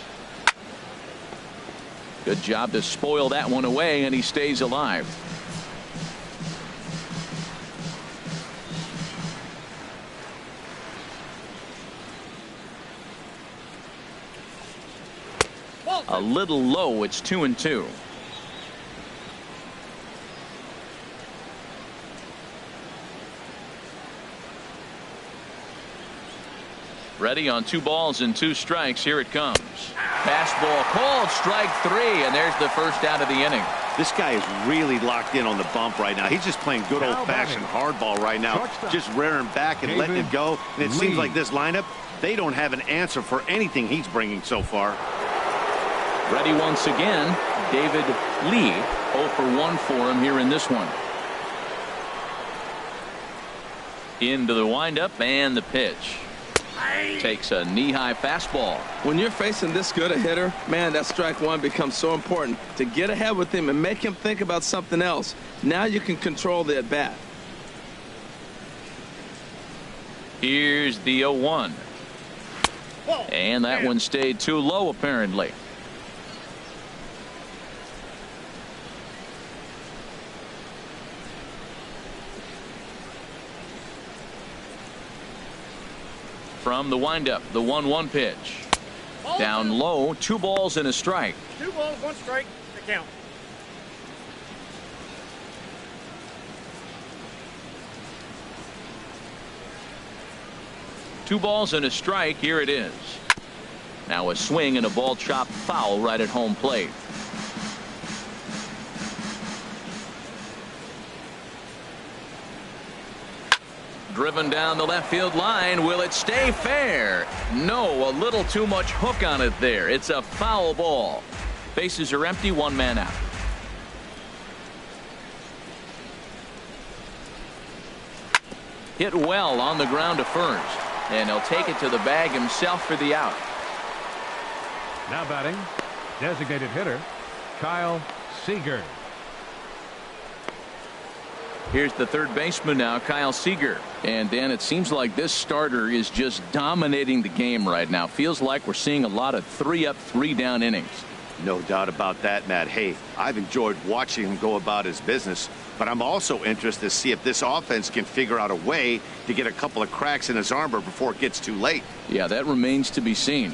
Good job to spoil that one away, and he stays alive. A little low. It's 2-2. Ready on 2 balls and 2 strikes. Here it comes. Fastball called, strike 3, and there's the first out of the inning. This guy is really locked in on the bump right now. He's just playing good old-fashioned hardball right now, just rearing back and letting it go. And it seems like this lineup, they don't have an answer for anything he's bringing so far. Ready once again. David Lee, 0 for 1 for him here in this one. Into the windup and the pitch. Takes a knee-high fastball. When you're facing this good a hitter, man, that strike 1 becomes so important to get ahead with him and make him think about something else. Now you can control the at-bat. Here's the 0-1. And that one stayed too low apparently. From the windup, the 1-1 pitch. Down low, 2 balls and a strike. 2 balls, 1 strike to count. Two balls and a strike. Here it is. Now a swing and a ball chopped foul right at home plate. Driven down the left field line. Will it stay fair? No, a little too much hook on it there. It's a foul ball. Bases are empty, 1 man out. Hit well on the ground to first, and he'll take it to the bag himself for the out. Now batting, designated hitter Kyle Seager. Here's the third baseman now, Kyle Seager. And Dan, it seems like this starter is just dominating the game right now. Feels like we're seeing a lot of 3-up, 3-down innings. No doubt about that, Matt. Hey, I've enjoyed watching him go about his business, but I'm also interested to see if this offense can figure out a way to get a couple of cracks in his armor before it gets too late. Yeah, that remains to be seen.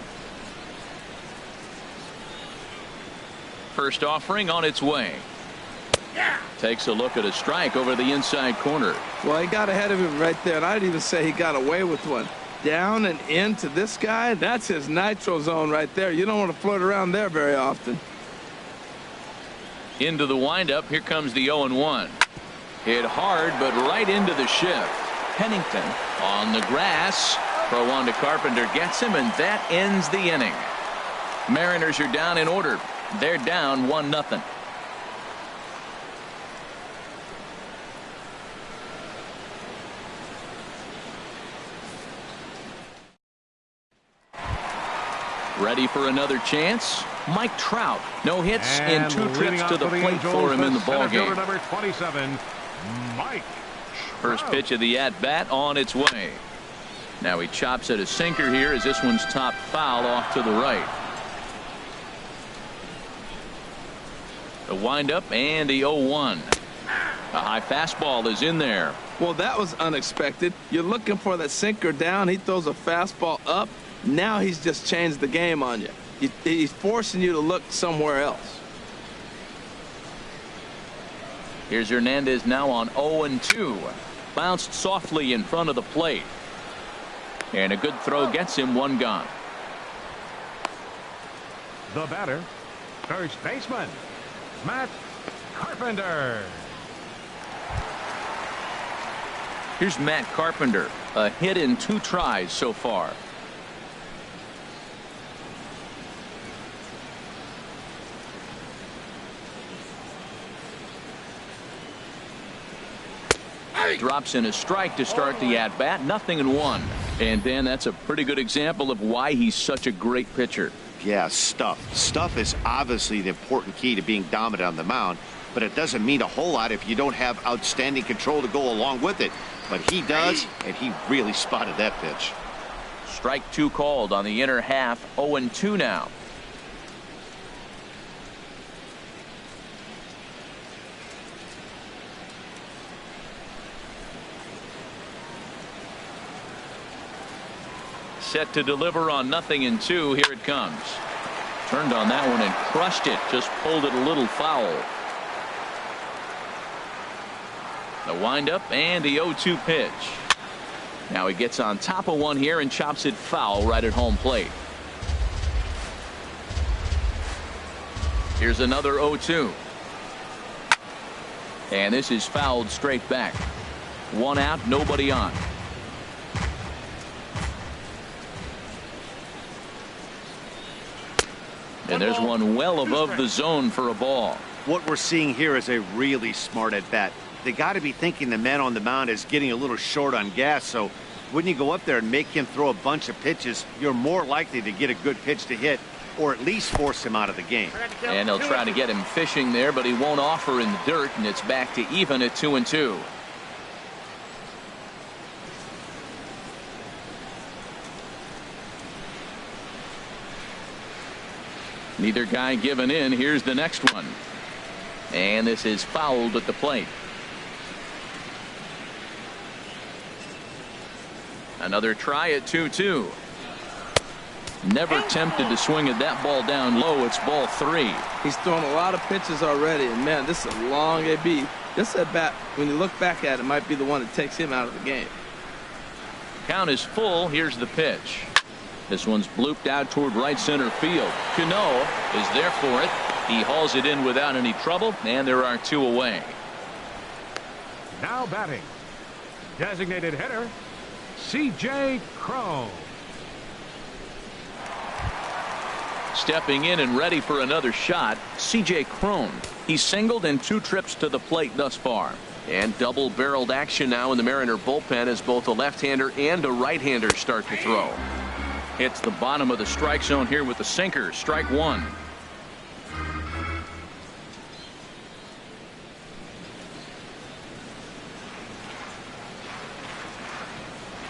First offering on its way. Takes a look at a strike over the inside corner. Well, he got ahead of him right there, and I'd even say he got away with one. Down and into this guy, that's his nitro zone right there. You don't want to float around there very often. Into the windup. Here comes the 0-1. Hit hard, but right into the shift. Pennington on the grass. Throw on to Carpenter gets him, and that ends the inning. Mariners are down in order. They're down 1-0. Ready for another chance. Mike Trout. No hits in And 2 trips leading to off the for plate Angels, for him in the center ball fielder game. number 27, Mike First Trout. pitch of the at-bat on its way. Now he chops at a sinker here as this one's top foul off to the right. The windup and the 0-1. A high fastball is in there. Well, that was unexpected. You're looking for that sinker down. He throws a fastball up. Now he's just changed the game on you. He's forcing you to look somewhere else. Here's Hernandez now on 0-2. Bounced softly in front of the plate. And a good throw gets him one gone. The batter, first baseman, Matt Carpenter. Here's Matt Carpenter. A hit in 2 tries so far. Drops in a strike to start the at-bat. 0-1. And Dan, that's a pretty good example of why he's such a great pitcher. Yeah, stuff. Stuff is obviously the important key to being dominant on the mound, but it doesn't mean a whole lot if you don't have outstanding control to go along with it. But he does, and he really spotted that pitch. Strike 2 called on the inner half. 0-2 now. Set to deliver on 0-2. Here it comes. Turned on that one and crushed it. Just pulled it a little foul. The windup and the 0-2 pitch. Now he gets on top of one here and chops it foul right at home plate. Here's another 0-2. And this is fouled straight back. 1 out, nobody on. And there's one well above the zone for a ball. What we're seeing here is a really smart at bat. They got to be thinking the man on the mound is getting a little short on gas, so when you go up there and make him throw a bunch of pitches, you're more likely to get a good pitch to hit or at least force him out of the game. And they'll try to get him fishing there, but he won't offer in the dirt, and it's back to even at 2-2. Neither guy giving in. Here's the next one. And this is fouled at the plate. Another try at 2-2. Never tempted to swing at that ball down low. It's ball 3. He's thrown a lot of pitches already, and man, this is a long AB. This at bat, when you look back at it, might be the one that takes him out of the game. Count is full. Here's the pitch. This one's blooped out toward right center field. Cano is there for it. He hauls it in without any trouble, and there are 2 away. Now batting, designated hitter, C.J. Cron. Stepping in and ready for another shot, C.J. Cron. He's singled in 2 trips to the plate thus far. And double-barreled action now in the Mariner bullpen as both a left-hander and a right-hander start to throw. Hits the bottom of the strike zone here with the sinker. Strike 1.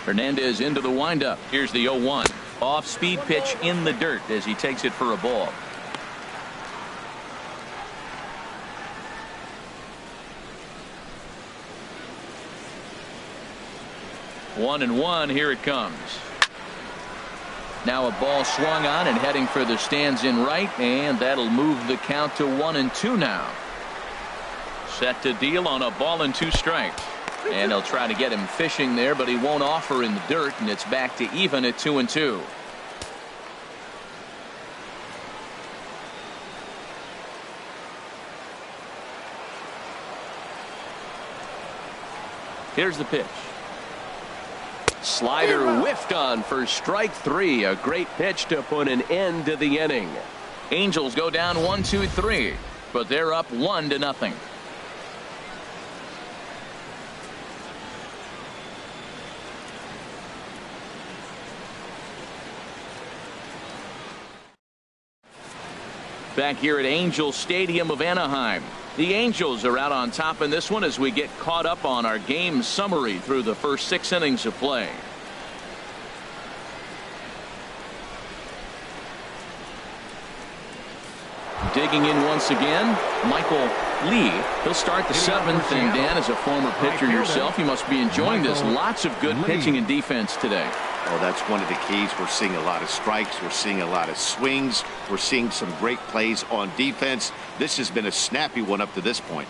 Hernandez into the windup. Here's the 0-1. Off-speed pitch in the dirt as he takes it for a ball. One and one. Here it comes. Now a ball swung on and heading for the stands in right, and that'll move the count to 1-2 now. Set to deal on a ball and 2 strikes. And they'll try to get him fishing there, but he won't offer in the dirt, and it's back to even at 2-2. Here's the pitch. Slider whiffed on for strike 3. A great pitch to put an end to the inning. Angels go down 1-2-3, but they're up 1-0. back here at Angel Stadium of Anaheim. The Angels are out on top in this one as we get caught up on our game summary through the first 6 innings of play. Digging in once again, Michael Lee. He'll start the 7th, and Dan, as a former pitcher yourself, you must be enjoying this. Lots of good pitching and defense today. Oh, that's one of the keys. We're seeing a lot of strikes. We're seeing a lot of swings. We're seeing some great plays on defense. This has been a snappy one up to this point.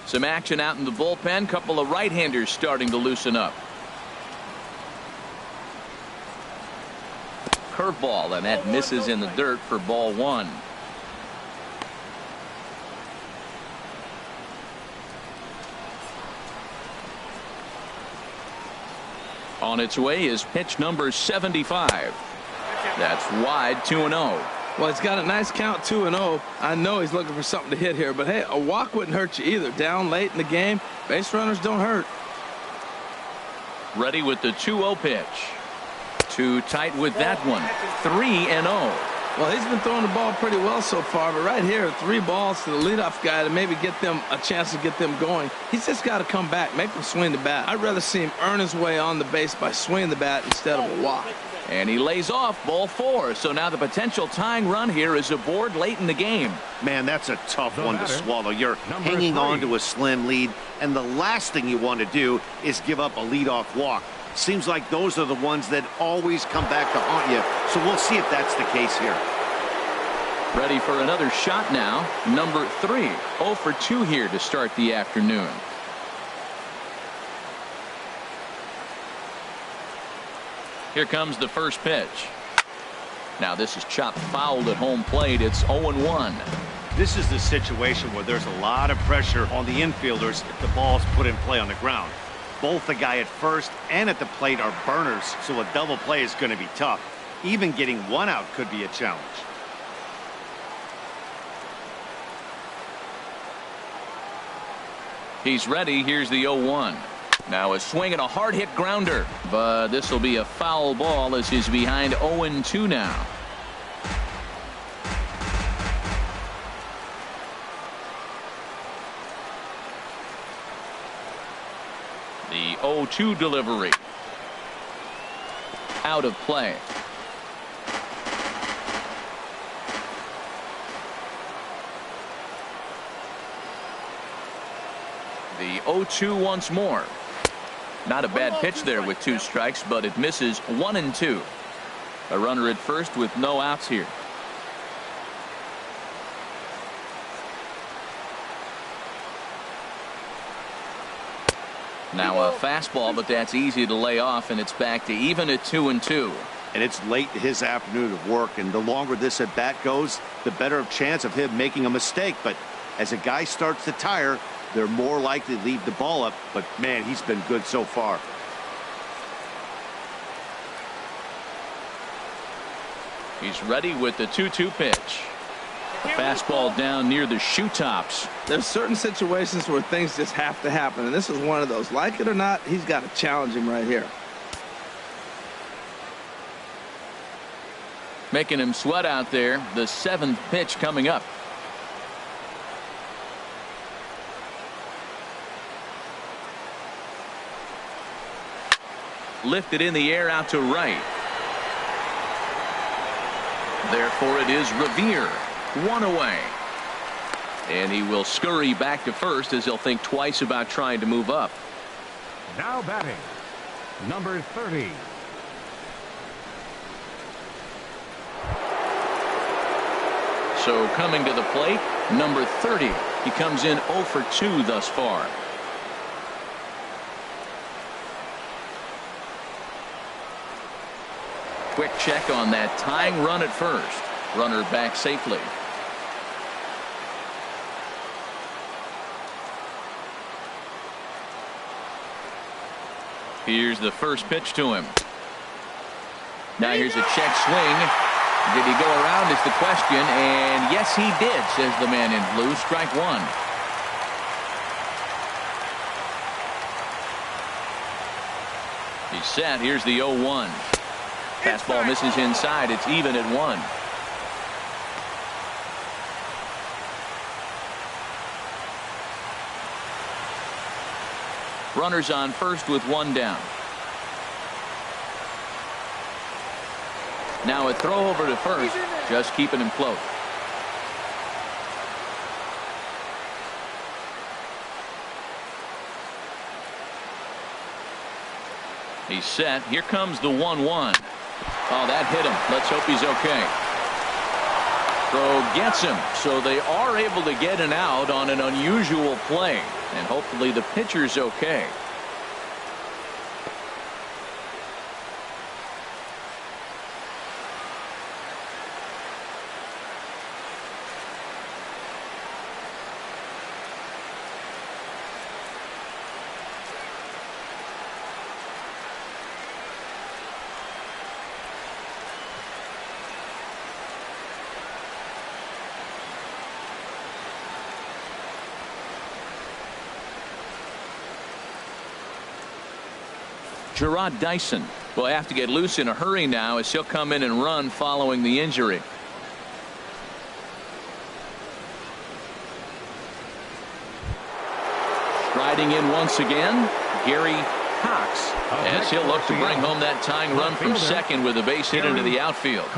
Some action out in the bullpen. Couple of right-handers starting to loosen up. Curveball, and that misses in the dirt for ball 1. On its way is pitch number 75. That's wide, 2-0. Well, he's got a nice count, 2-0. I know he's looking for something to hit here, but hey, a walk wouldn't hurt you either. Down late in the game, base runners don't hurt. Ready with the 2-0 pitch. Too tight with that one. 3-0. Well, he's been throwing the ball pretty well so far, but right here, 3 balls to the leadoff guy to maybe get them a chance to get them going. He's just got to come back, make them swing the bat. I'd rather see him earn his way on the base by swinging the bat instead of a walk. And he lays off ball 4. So now the potential tying run here is aboard late in the game. Man, that's a tough one to swallow. You're hanging on to a slim lead, and the last thing you want to do is give up a leadoff walk. Seems like those are the ones that always come back to haunt you. So we'll see if that's the case here. Ready for another shot now. Number 3. 0 for 2 here to start the afternoon. Here comes the first pitch. Now this is chopped fouled at home plate. It's 0-1. This is the situation where there's a lot of pressure on the infielders if the ball's put in play on the ground. Both the guy at first and at the plate are burners, so a double play is going to be tough. Even getting 1 out could be a challenge. He's ready. Here's the 0-1. Now a swing and a hard hit grounder, but this will be a foul ball as he's behind 0-2 now. The 0-2 delivery. Out of play. The 0-2 once more. Not a bad pitch there with 2 strikes, but it misses 1-2. A runner at first with no outs here. Now a fastball, but that's easy to lay off, and it's back to even at 2-2. And it's late his afternoon of work, and the longer this at bat goes, the better chance of him making a mistake. But as a guy starts to tire, they're more likely to leave the ball up. But man, he's been good so far. He's ready with the 2-2 pitch. A fastball down near the shoe tops. There's certain situations where things just have to happen, and this is one of those. Like it or not, he's got to challenge him right here. Making him sweat out there. The 7th pitch coming up. Lifted in the air out to right. Therefore it is Revere. 1 away. And he will scurry back to first as he'll think twice about trying to move up. Now batting, number 30. So coming to the plate, number 30. He comes in 0 for 2 thus far. Quick check on that tying run at first. Runner back safely. Here's the first pitch to him. Now here's a check swing. Did he go around is the question, and yes he did, says the man in blue. Strike 1. He's set. Here's the 0-1. Fastball misses inside. It's even at 1. Runners on first with one down. Now a throw over to first, just keeping him close. He's set. Here comes the 1-1. Oh, that hit him. Let's hope he's okay. Throw gets him, so they are able to get an out on an unusual play, and hopefully the pitcher's okay. Gerard Dyson will have to get loose in a hurry now as he'll come in and run following the injury. Striding in once again, Gary Cox, as he'll look to bring home that tying run from second with a base hit into the outfield.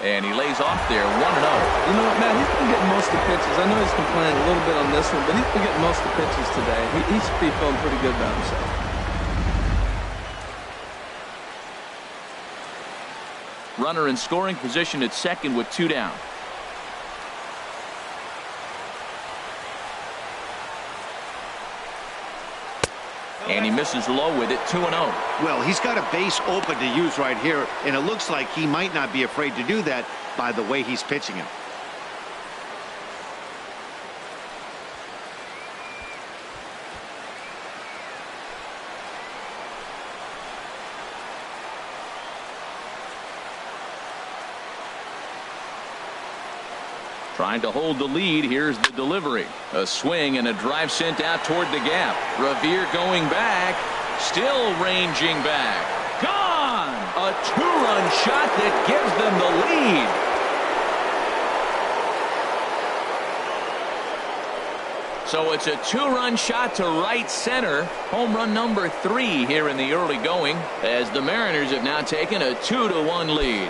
And he lays off there, 1-0. You know what, Matt? He's been getting most of the pitches. I know he's complaining a little bit on this one, but he's been getting most of the pitches today. He should be feeling pretty good about himself. Runner in scoring position at second with 2 down. And he misses low with it, 2-0. Well, he's got a base open to use right here, and it looks like he might not be afraid to do that by the way he's pitching him. Trying to hold the lead. Here's the delivery. A swing and a drive sent out toward the gap. Revere going back. Still ranging back. Gone! A 2-run shot that gives them the lead. So it's a 2-run shot to right center. Home run number 3 here in the early going, as the Mariners have now taken a 2-1 lead.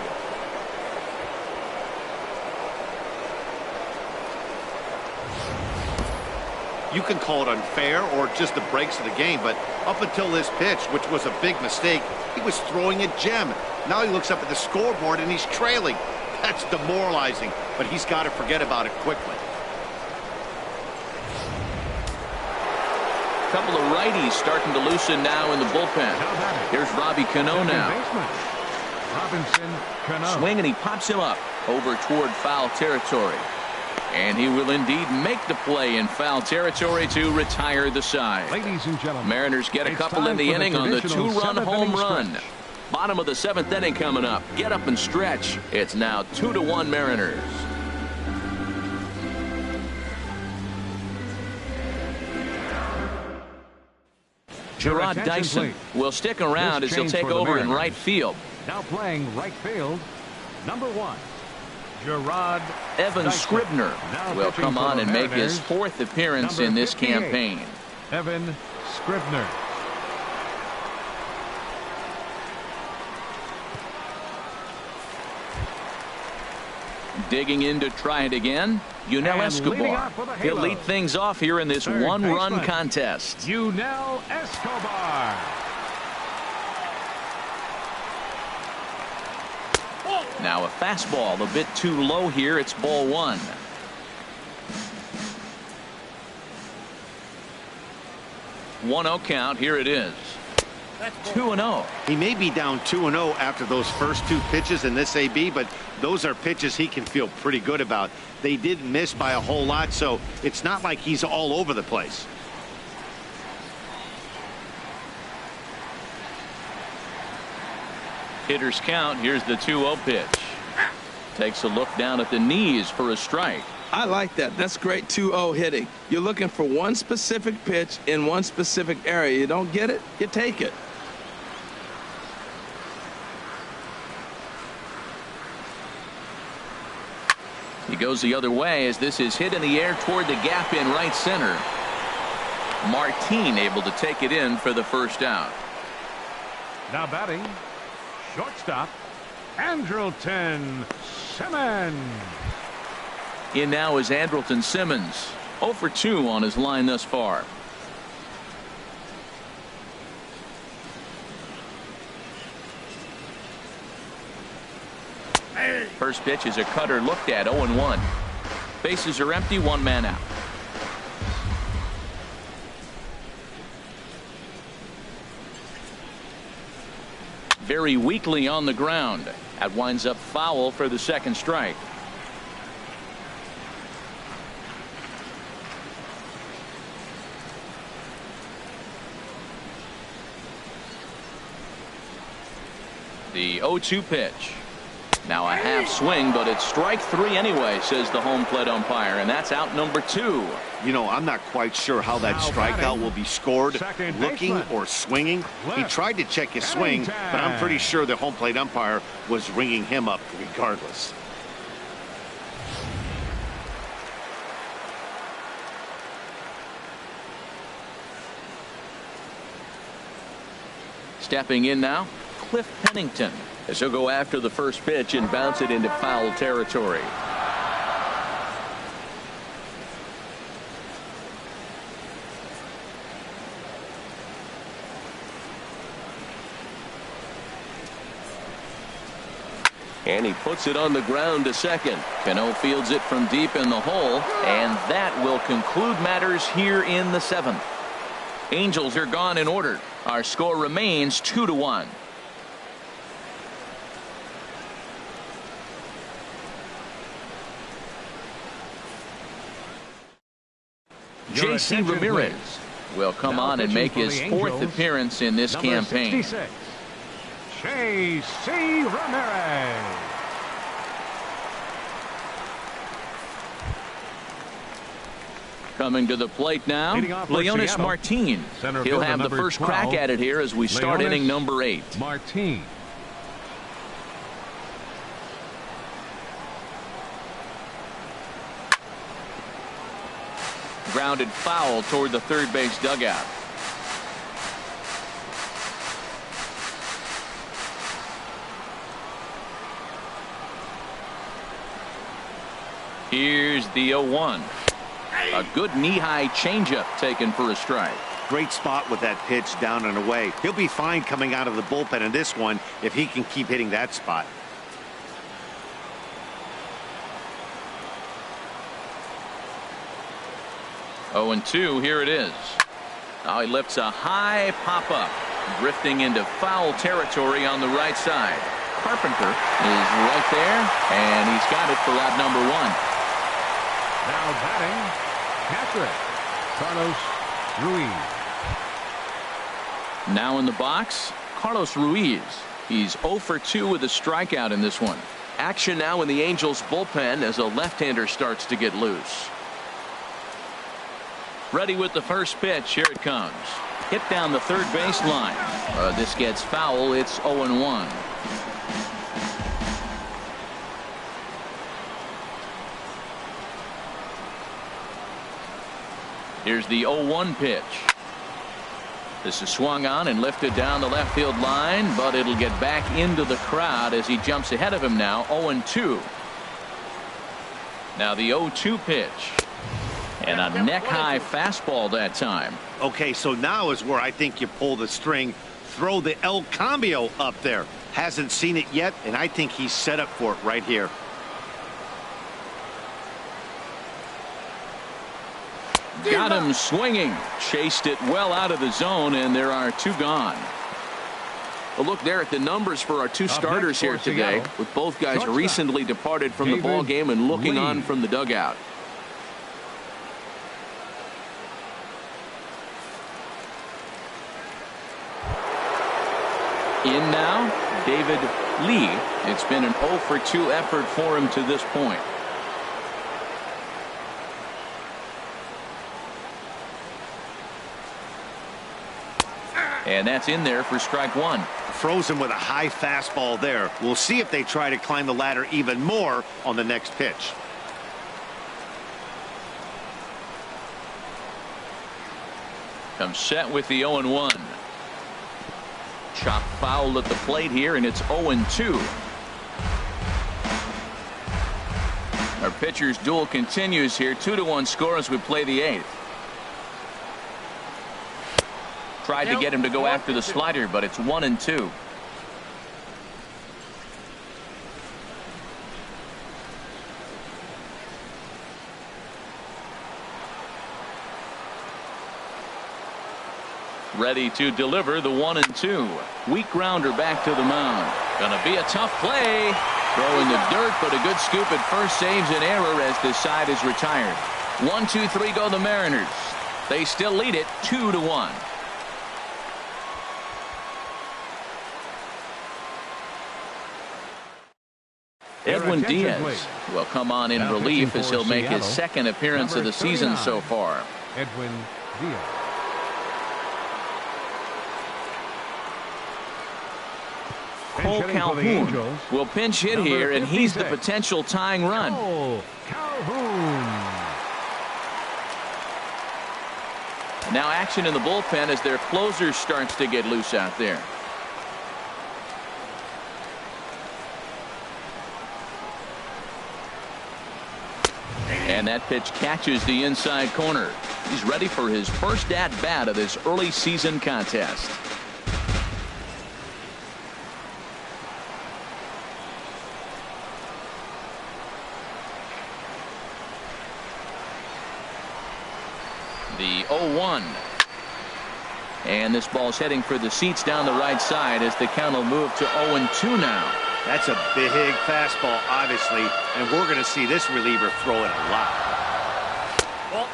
You can call it unfair or just the breaks of the game, but up until this pitch, which was a big mistake, he was throwing a gem. Now he looks up at the scoreboard and he's trailing. That's demoralizing, but he's got to forget about it quickly. A couple of righties starting to loosen now in the bullpen. Here's Robbie Cano now. Robinson Cano. Swing, and he pops him up over toward foul territory. And he will indeed make the play in foul territory to retire the side. Ladies and gentlemen, Mariners get a couple in the inning on the 2-run home run. Stretch. Bottom of the 7th inning coming up. Get up and stretch. It's now 2-1 Mariners. Gerard Dyson will stick around as he'll take over in right field. Now playing right field, number 1. Gerard Evan Dyson. Scribner will come on and make his 4th appearance in this 58. campaign. Evan Scribner. Digging in to try it again, Yunel And Escobar. leading off with a He'll halo. lead things off here in this Third one-run baseman. contest. Yunel Escobar. Now a fastball a bit too low here. It's ball 1. One 0 count. Here it is. 2-0. He may be down 2-0 after those first 2 pitches in this AB, but those are pitches he can feel pretty good about. They didn't miss by a whole lot, so it's not like he's all over the place. Hitters count. Here's the 2-0 pitch. Takes a look down at the knees for a strike. I like that. That's great 2-0 hitting. You're looking for one specific pitch in one specific area. You don't get it, you take it. He goes the other way as this is hit in the air toward the gap in right center. Martin able to take it in for the first out. Now batting, shortstop, Andrelton Simmons. In now is Andrelton Simmons. 0 for 2 on his line thus far. First pitch is a cutter looked at. 0-1. Bases are empty. 1 man out. Very weakly on the ground. That winds up foul for the second strike. The 0-2 pitch. Now a half swing, but it's strike 3 anyway, says the home plate umpire, and that's out number 2. You know, I'm not quite sure how that strikeout will be scored, looking or swinging. He tried to check his swing, but I'm pretty sure the home plate umpire was ringing him up regardless. Stepping in now, Cliff Pennington, as he'll go after the first pitch and bounce it into foul territory. And he puts it on the ground to second. Cano fields it from deep in the hole, and that will conclude matters here in the 7th. Angels are gone in order. Our score remains 2-1. J.C. Ramirez will come on and make his 4th appearance in this campaign. 66, J.C. Ramirez. Coming to the plate now, Leonys Martin. He'll have the first crack at it here as we start inning number 8. Martin. Grounded foul toward the third base dugout. Here's the 0-1. A good knee-high changeup taken for a strike. Great spot with that pitch down and away. He'll be fine coming out of the bullpen in this one if he can keep hitting that spot. Oh, and 2, here it is. Now he lifts a high pop-up, drifting into foul territory on the right side. Carpenter is right there, and he's got it for out number 1. Now batting, catcher, Carlos Ruiz. Now in the box, Carlos Ruiz. He's 0 for 2 with a strikeout in this one. Action now in the Angels bullpen as a left-hander starts to get loose. Ready with the first pitch. Here it comes. Hit down the third baseline. This gets foul. It's 0-1. Here's the 0-1 pitch. This is swung on and lifted down the left field line, but it'll get back into the crowd as he jumps ahead of him now. 0-2. Now the 0-2 pitch. And a neck-high fastball that time. Okay, so now is where I think you pull the string. Throw the El Cambio up there. Hasn't seen it yet, and I think he's set up for it right here. Got him swinging. Chased it well out of the zone, and there are 2 gone. Well, look there at the numbers for our 2 starters here today, with both guys recently departed from the ball game and looking on from the dugout. In now, David Lee. It's been an 0 for 2 effort for him to this point. And that's in there for strike 1. Frozen with a high fastball there. We'll see if they try to climb the ladder even more on the next pitch. Comes set with the 0-1. Chop foul at the plate here, and it's 0-2. Our pitcher's duel continues here. 2-1 score as we play the 8th. Tried to get him to go after the slider, but it's 1-2. Ready to deliver the 1-2. Weak grounder back to the mound. Gonna be a tough play. Throw in the dirt, but a good scoop at first saves an error as this side is retired. 1-2-3 go the Mariners. They still lead it 2-1. Edwin Diaz will come on in relief as he'll make his second appearance of the season so far. Edwin Diaz. Cole Calhoun will pinch hit here, and he's the potential tying run. Now action in the bullpen as their closer starts to get loose out there. And that pitch catches the inside corner. He's ready for his first at-bat of this early season contest. The 0-1. And this ball's heading for the seats down the right side as the count will move to 0-2 now. That's a big fastball, obviously, and we're going to see this reliever throw it a lot.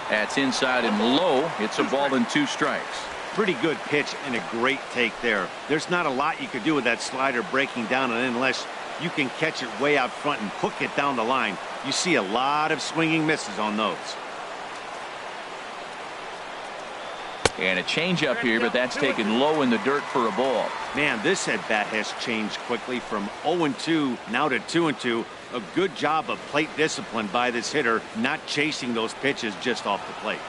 That's inside and low. It's a ball and 2 strikes. Pretty good pitch and a great take there. There's not a lot you could do with that slider breaking down, and unless you can catch it way out front and hook it down the line, you see a lot of swinging misses on those. And a changeup here, but that's taken low in the dirt for a ball. Man, this at-bat has changed quickly from 0-2 now to 2-2. A good job of plate discipline by this hitter, not chasing those pitches just off the plate.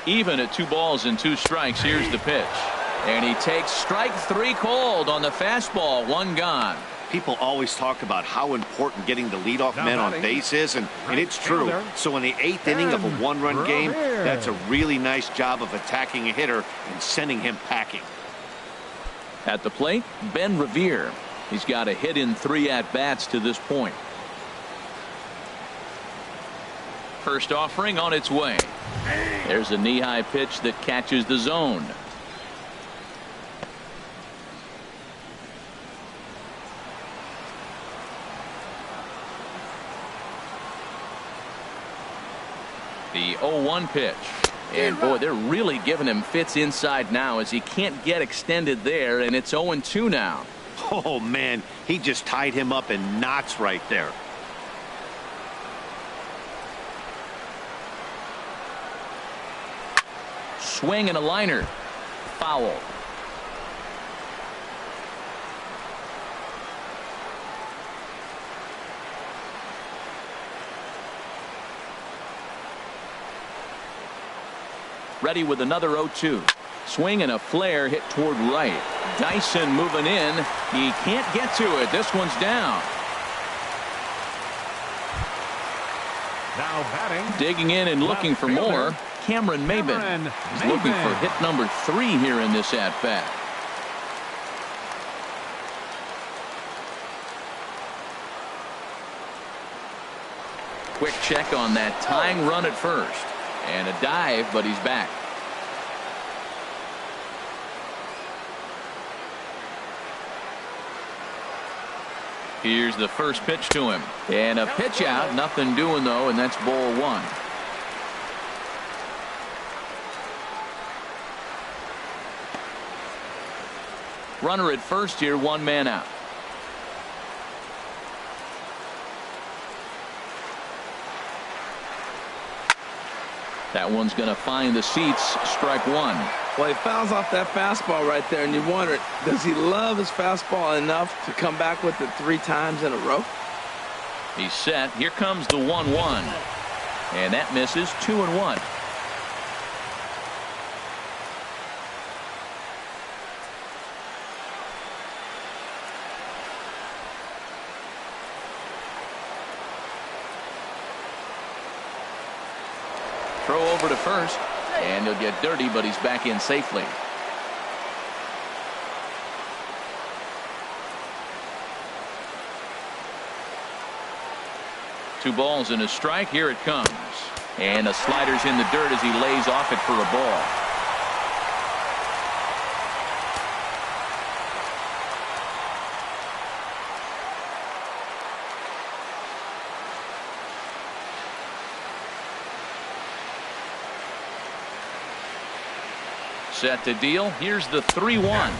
Even at 2 balls and 2 strikes, here's the pitch. And he takes strike 3 called on the fastball. 1 gone. People always talk about how important getting the leadoff man on base is, and it's true. So in the 8th inning of a 1-run game, that's a really nice job of attacking a hitter and sending him packing. At the plate, Ben Revere. He's got a hit in 3 at-bats to this point. First offering on its way. There's a knee-high pitch that catches the zone. The 0-1 pitch. And boy, they're really giving him fits inside now as he can't get extended there, and it's 0-2 now. Oh man, he just tied him up in knots right there. Swing and a liner. Foul. Ready with another 0-2. Swing and a flare hit toward right. Dyson moving in. He can't get to it. This one's down. Now batting. Digging in and looking for more. Cameron Maybin. He's looking for hit number 3 here in this at-bat. Quick check on that tying run at first. And a dive, but he's back. Here's the first pitch to him. And a pitch out. Nothing doing, though, and that's ball 1. Runner at first here, 1 man out. That one's going to find the seats. Strike 1. Well, he fouls off that fastball right there, and you wonder, does he love his fastball enough to come back with it 3 times in a row? He's set. Here comes the 1-1. And that misses. 2-1. Throw over to first, and he'll get dirty, but he's back in safely. Two balls and a strike. Here it comes. And the slider's in the dirt as he lays off it for a ball. Set to deal. Here's the 3-1.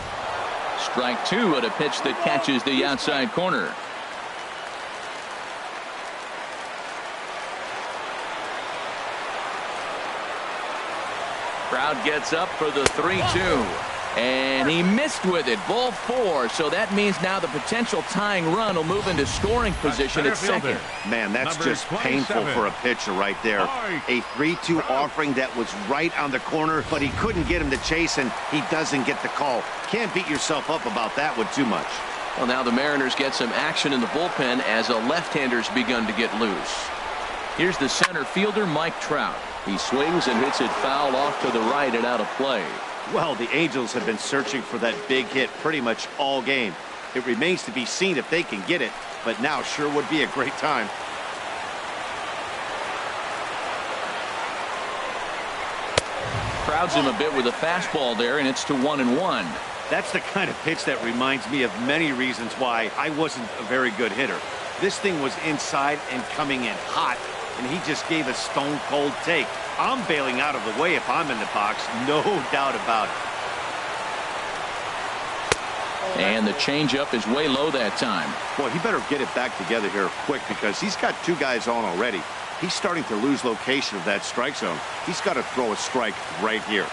Strike two at a pitch that catches the outside corner. Crowd gets up for the 3-2. And he missed with it. Ball four. So that means now the potential tying run will move into scoring position at second. Man, that's Number just 27. painful for a pitcher right there. A 3-2 offering that was right on the corner, but he couldn't get him to chase, and he doesn't get the call. Can't beat yourself up about that one too much. Well, now the Mariners get some action in the bullpen as a left-hander's begun to get loose. Here's the center fielder, Mike Trout. He swings and hits it foul off to the right and out of play. Well, the Angels have been searching for that big hit pretty much all game. It remains to be seen if they can get it, but now sure would be a great time. Crowds him a bit with a fastball there, and it's to 1-1. That's the kind of pitch that reminds me of many reasons why I wasn't a very good hitter. This thing was inside and coming in hot, and he just gave a stone-cold take. I'm bailing out of the way if I'm in the box, no doubt about it. And the changeup is way low that time. Boy, he better get it back together here quick because he's got two guys on already. He's starting to lose location of that strike zone. He's got to throw a strike right here.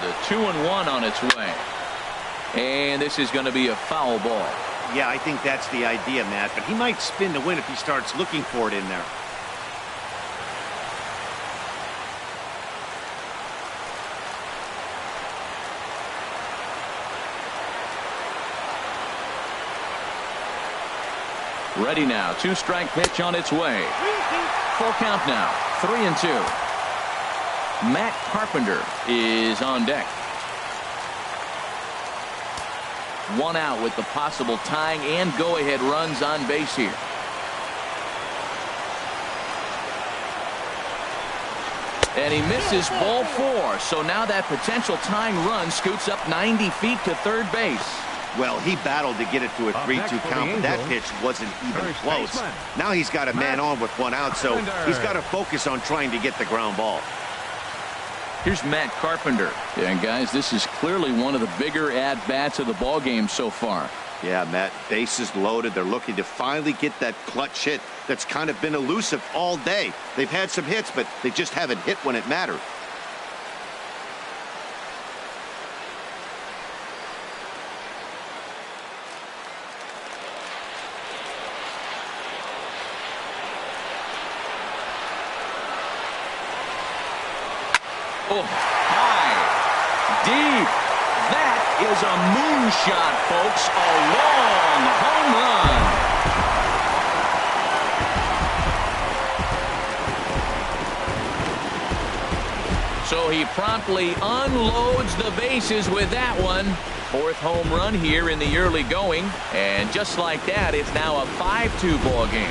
The 2-1 on its way. And this is going to be a foul ball. Yeah, I think that's the idea, Matt, but he might spin to win if he starts looking for it in there. Ready now. Two-strike pitch on its way. Full count now. 3-2. Matt Carpenter is on deck. One out with the possible tying and go-ahead runs on base here. And he misses ball four. So now that potential tying run scoots up 90 feet to third base. Well, he battled to get it to a 3-2 count, but that pitch wasn't even close. Now he's got a man on with one out, so he's got to focus on trying to get the ground ball. Here's Matt Carpenter. Yeah, and guys, this is clearly one of the bigger at-bats of the ball game so far. Yeah, Matt, bases loaded. They're looking to finally get that clutch hit that's kind of been elusive all day. They've had some hits, but they just haven't hit when it mattered. Oh, high, deep. That is a moonshot, folks. A long home run. So he promptly unloads the bases with that one. Fourth home run here in the early going. And just like that, it's now a 5-2 ball game.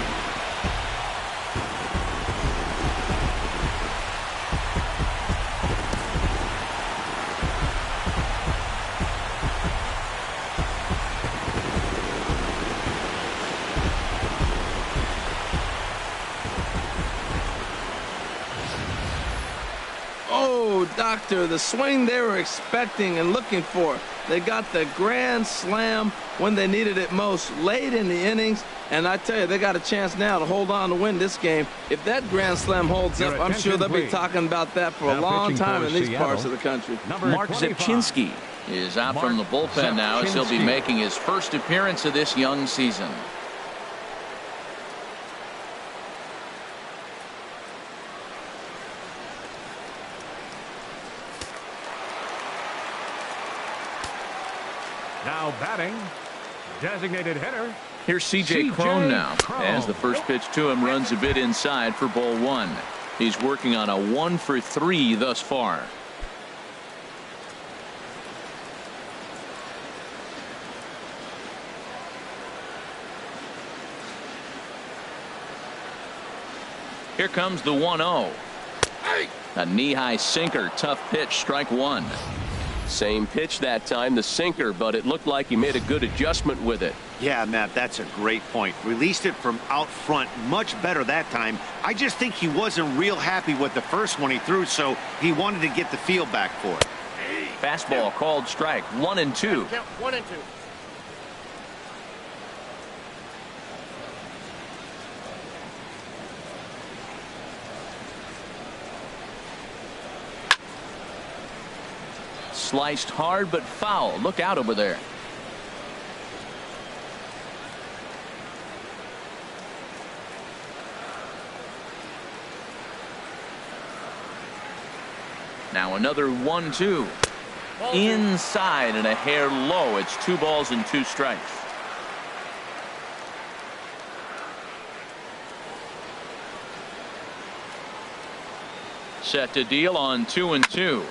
Oh, Doctor, the swing they were expecting and looking for. They got the grand slam when they needed it most, late in the innings. And I tell you, they got a chance now to hold on to win this game. If that grand slam holds up, I'm sure they'll be talking about that for a long time in these parts of the country. Mark Zepchinski is out from the bullpen now, as he'll be making his first appearance of this young season. Now batting, designated hitter. Here's C.J. Cron now, as the first pitch to him runs a bit inside for ball one. He's working on a 1-for-3 thus far. Here comes the 1-0. A knee-high sinker, tough pitch, strike one. Same pitch that time, the sinker, but it looked like he made a good adjustment with it. Yeah, Matt, that's a great point. Released it from out front much better that time. I just think he wasn't real happy with the first one he threw, so he wanted to get the feel back for it. Fastball called strike, 1-2. Count 1-2. Sliced hard but foul. Look out over there. Now another 1-2. Inside and a hair low. It's 2 balls and 2 strikes. Set to deal on 2-2.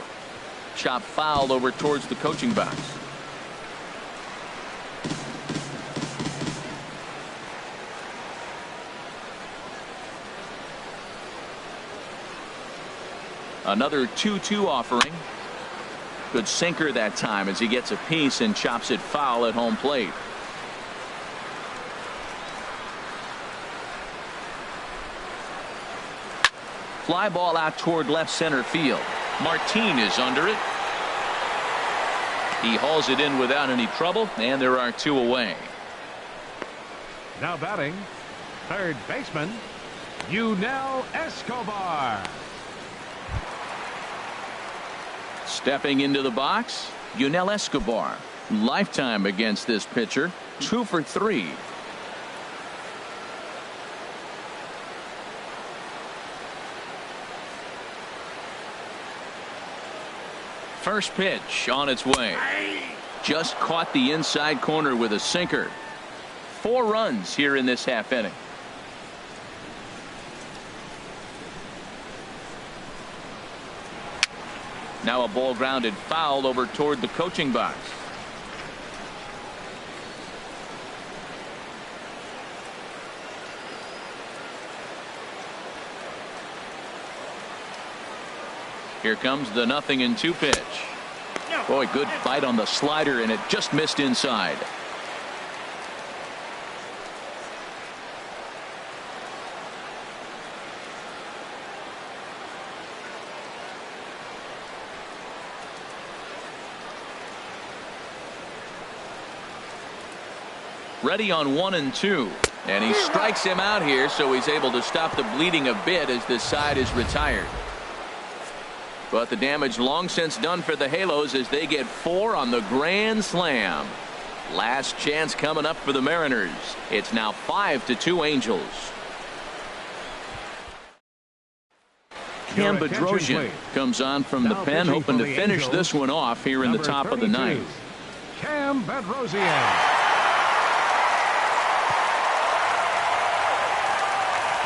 Chop foul over towards the coaching box. Another 2-2 offering. Good sinker that time as he gets a piece and chops it foul at home plate. Fly ball out toward left center field. Martin is under it. He hauls it in without any trouble, and there are 2 away. Now batting, third baseman, Yunel Escobar. Stepping into the box, Yunel Escobar. Lifetime against this pitcher, 2 for 3. First pitch on its way. Just caught the inside corner with a sinker. 4 runs here in this half inning. Now a ball grounded foul over toward the coaching box. Here comes the 0-2 pitch. Boy, good bite on the slider, and it just missed inside. Ready on 1-2, and he strikes him out here, so he's able to stop the bleeding a bit as this side is retired. But the damage long since done for the Halos as they get 4 on the grand slam. Last chance coming up for the Mariners. It's now 5-2 Angels. Cam Bedrosian comes on from the pen, hoping to finish this one off here in the top of the ninth. Cam Bedrosian.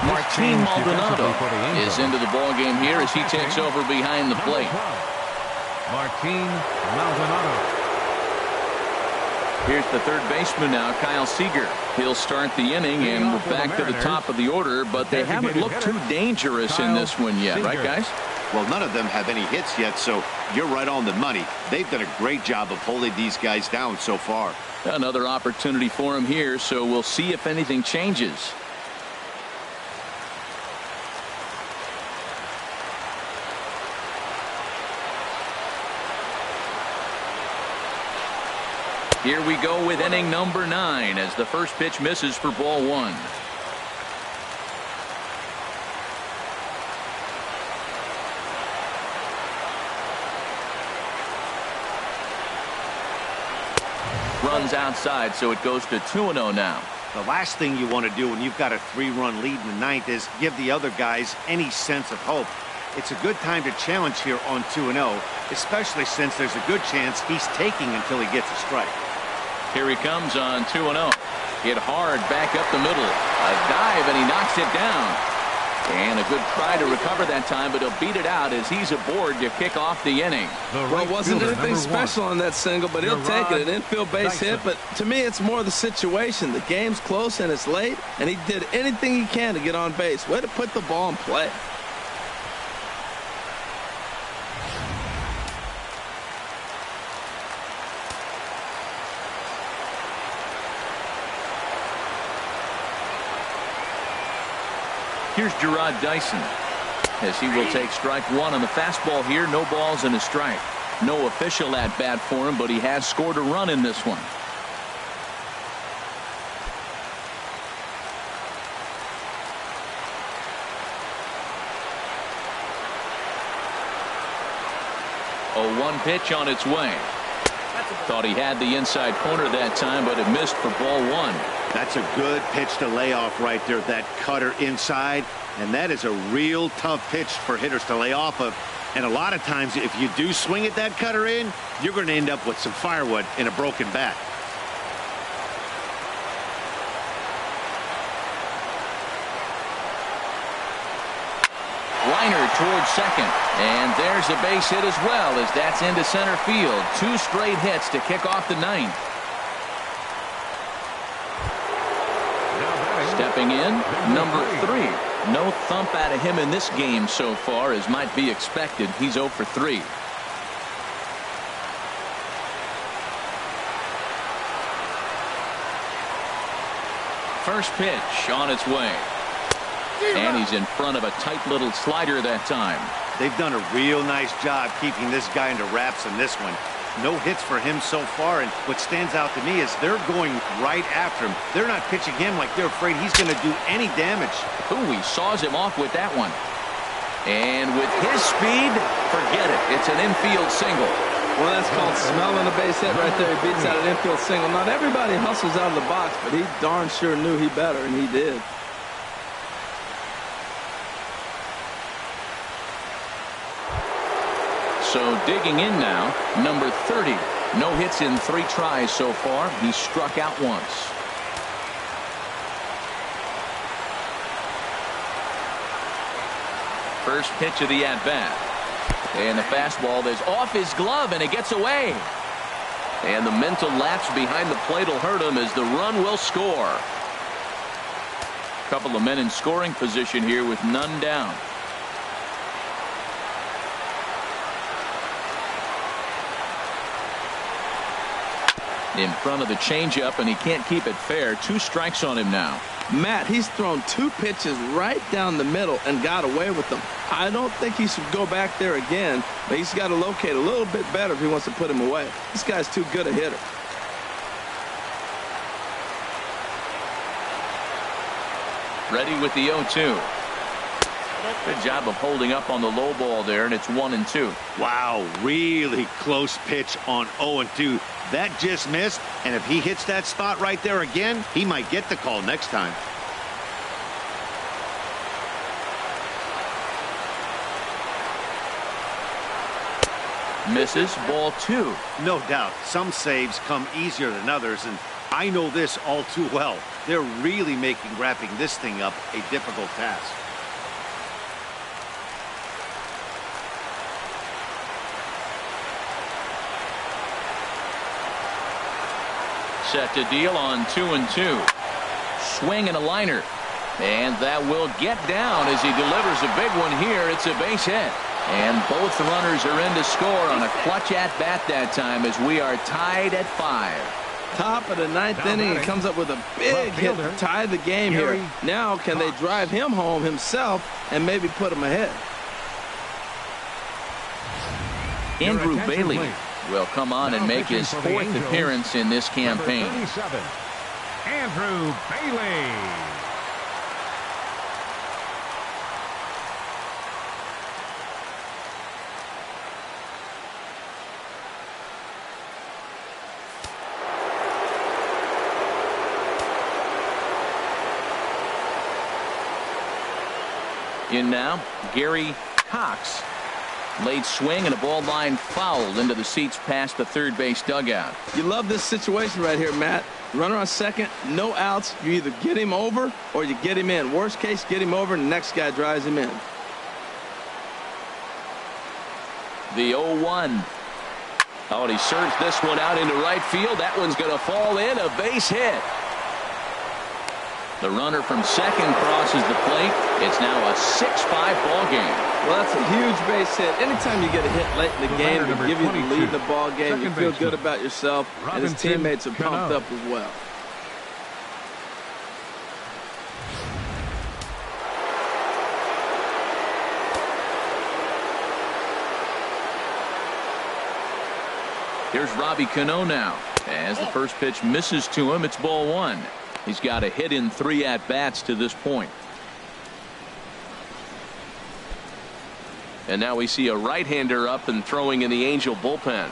Martin Maldonado is into the ball game here as he takes over behind the plate. Martin Maldonado. Here's the third baseman now, Kyle Seager. He'll start the inning, and we're back to the top of the order, but they haven't looked too dangerous in this one yet, right, guys? Well, none of them have any hits yet, so you're right on the money. They've done a great job of holding these guys down so far. Another opportunity for him here, so we'll see if anything changes. Here we go with inning number 9 as the first pitch misses for ball 1. runs outside, so it goes to 2-0 now. The last thing you want to do when you've got a 3-run lead in the ninth is give the other guys any sense of hope. It's a good time to challenge here on 2-0, especially since there's a good chance he's taking until he gets a strike. Here he comes on 2-0. Hit hard back up the middle. A dive, and he knocks it down. And a good try to recover that time, but he'll beat it out as he's aboard to kick off the inning. Well, it wasn't anything special on that single, but he'll take it. An infield base hit, but to me, it's more the situation. The game's close and it's late, and he did anything he can to get on base. Way to put the ball in play. Here's Jarrod Dyson as he will take strike one on the fastball here. No balls and a strike. No official at bat for him, but he has scored a run in this one. Oh, one pitch on its way. Thought he had the inside corner that time, but it missed for ball one. That's a good pitch to lay off right there, that cutter inside. And that is a real tough pitch for hitters to lay off of. And a lot of times, if you do swing at that cutter in, you're going to end up with some firewood in a broken bat. Liner towards second, and there's a base hit as well, as that's into center field. Two straight hits to kick off the ninth. Stepping in, number 3. No thump out of him in this game so far, as might be expected. He's 0 for 3. First pitch on its way. And he's in front of a tight little slider that time. They've done a real nice job keeping this guy into wraps in this one. No hits for him so far, and what stands out to me is they're going right after him. They're not pitching him like they're afraid he's going to do any damage. Ooh, he saws him off with that one. And with his speed, forget it. It's an infield single. Well, that's called smelling a base hit right there. He beats out an infield single. Not everybody hustles out of the box, but he darn sure knew he better, and he did. So digging in now, number 30. No hits in 3 tries so far. He struck out once. First pitch of the at-bat. And the fastball is off his glove, and it gets away. And the mental lapse behind the plate will hurt him as the run will score. Couple of men in scoring position here with none down. In front of the changeup, and he can't keep it fair. 2 strikes on him now. Matt, he's thrown 2 pitches right down the middle and got away with them. I don't think he should go back there again, but he's got to locate a little bit better if he wants to put him away. This guy's too good a hitter. Ready with the 0-2. Good job of holding up on the low ball there, and it's 1-2. Wow, really close pitch on 0-2. That just missed, and if he hits that spot right there again, he might get the call next time. Misses, ball 2. No doubt, some saves come easier than others, and I know this all too well. They're really making wrapping this thing up a difficult task. Set to deal on 2-2. Swing and a liner. And that will get down as he delivers a big one here. It's a base hit. And both runners are in to score on a clutch at bat that time as we are tied at 5. Top of the 9th inning, he comes up with a big hit to tie the game here. Now can they drive him home himself and maybe put him ahead? Andrew Bailey will come on and make his 4th appearance in this campaign. Andrew Bailey. In now, Gary Cox. Late swing and a ball line fouled into the seats past the third base dugout. You love this situation right here, Matt. Runner on second, no outs. You either get him over or you get him in. Worst case, get him over and the next guy drives him in. The 0-1. Oh, and he surged this one out into right field. That one's going to fall in. A base hit. The runner from second crosses the plate. It's now a 6-5 ball game. Well, that's a huge base hit. Anytime you get a hit late in the game to give you the lead in the ball game, you feel good about yourself, and his teammates are pumped up as well. Here's Robbie Cano now. As the first pitch misses to him, it's ball one. He's got a hit in 3 at-bats to this point. And now we see a right-hander up and throwing in the Angel bullpen.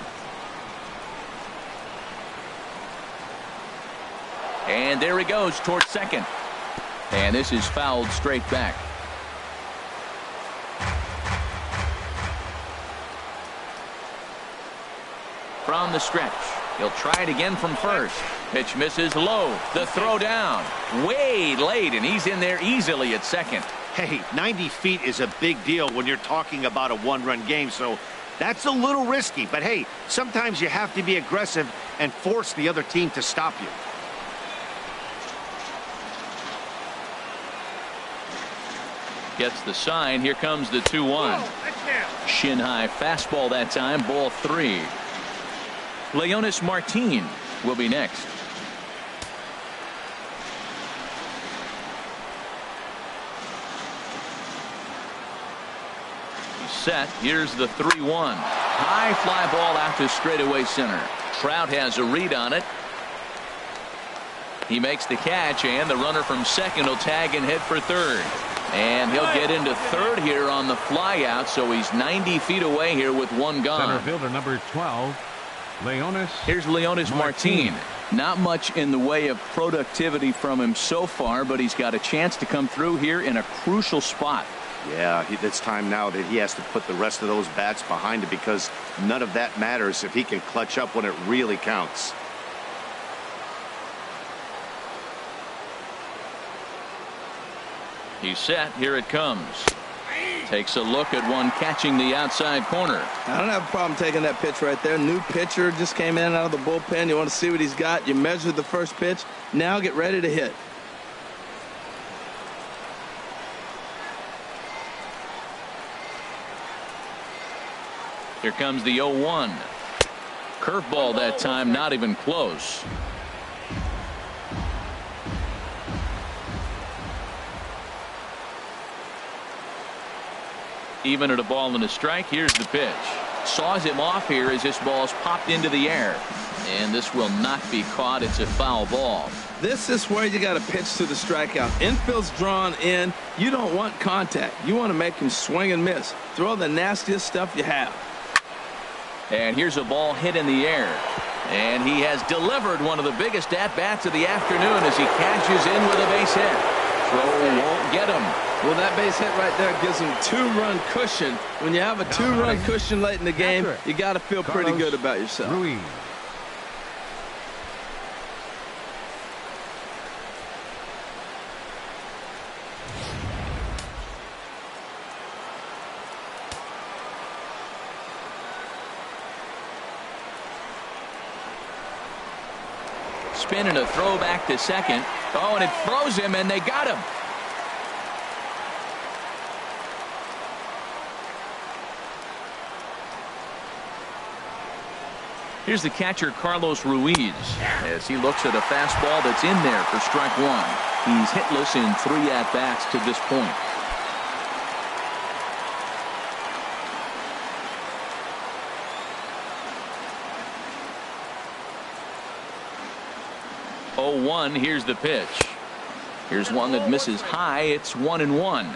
And there he goes towards second. And this is fouled straight back. From the stretch. He'll try it again from first. Pitch misses low. The throw down. Way late, and he's in there easily at second. Hey, 90 feet is a big deal when you're talking about a one-run game, so that's a little risky. But hey, sometimes you have to be aggressive and force the other team to stop you. Gets the sign. Here comes the 2-1. Shin high fastball that time. Ball 3. Leonys Martin will be next. He's set. Here's the 3-1. High fly ball out to straightaway center. Trout has a read on it. He makes the catch, and the runner from second will tag and head for third. And he'll get into third here on the fly out, so he's 90 feet away here with one gone. Center fielder number 12. Here's Leonys Martin. Not much in the way of productivity from him so far, but he's got a chance to come through here in a crucial spot. Yeah, it's time now that he has to put the rest of those bats behind him, because none of that matters if he can clutch up when it really counts. He's set. Here it comes. Takes a look at one catching the outside corner. I don't have a problem taking that pitch right there. New pitcher just came in out of the bullpen. You want to see what he's got. You measured the first pitch. Now get ready to hit. Here comes the 0-1. Curveball that time, not even close. Even at a ball and a strike. Here's the pitch. Saws him off here as this ball's popped into the air. And this will not be caught. It's a foul ball. This is where you got to pitch to the strikeout. Infield's drawn in. You don't want contact. You want to make him swing and miss. Throw the nastiest stuff you have. And here's a ball hit in the air. And he has delivered one of the biggest at-bats of the afternoon as he cashes in with a base hit. Throw won't get him. Well, that base hit right there gives him 2-run cushion. When you have a 2-run cushion late in the game, you got to feel pretty good about yourself. Ruiz. Spin and a throw back to second. Oh, and it throws him, and they got him. Here's the catcher, Carlos Ruiz, as he looks at a fastball that's in there for strike one. He's hitless in 3 at-bats to this point. Oh, 1. Here's the pitch. Here's one that misses high. It's 1-1.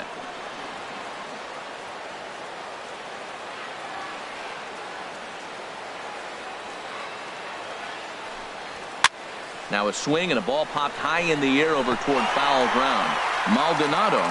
Now a swing and a ball popped high in the air over toward foul ground. Maldonado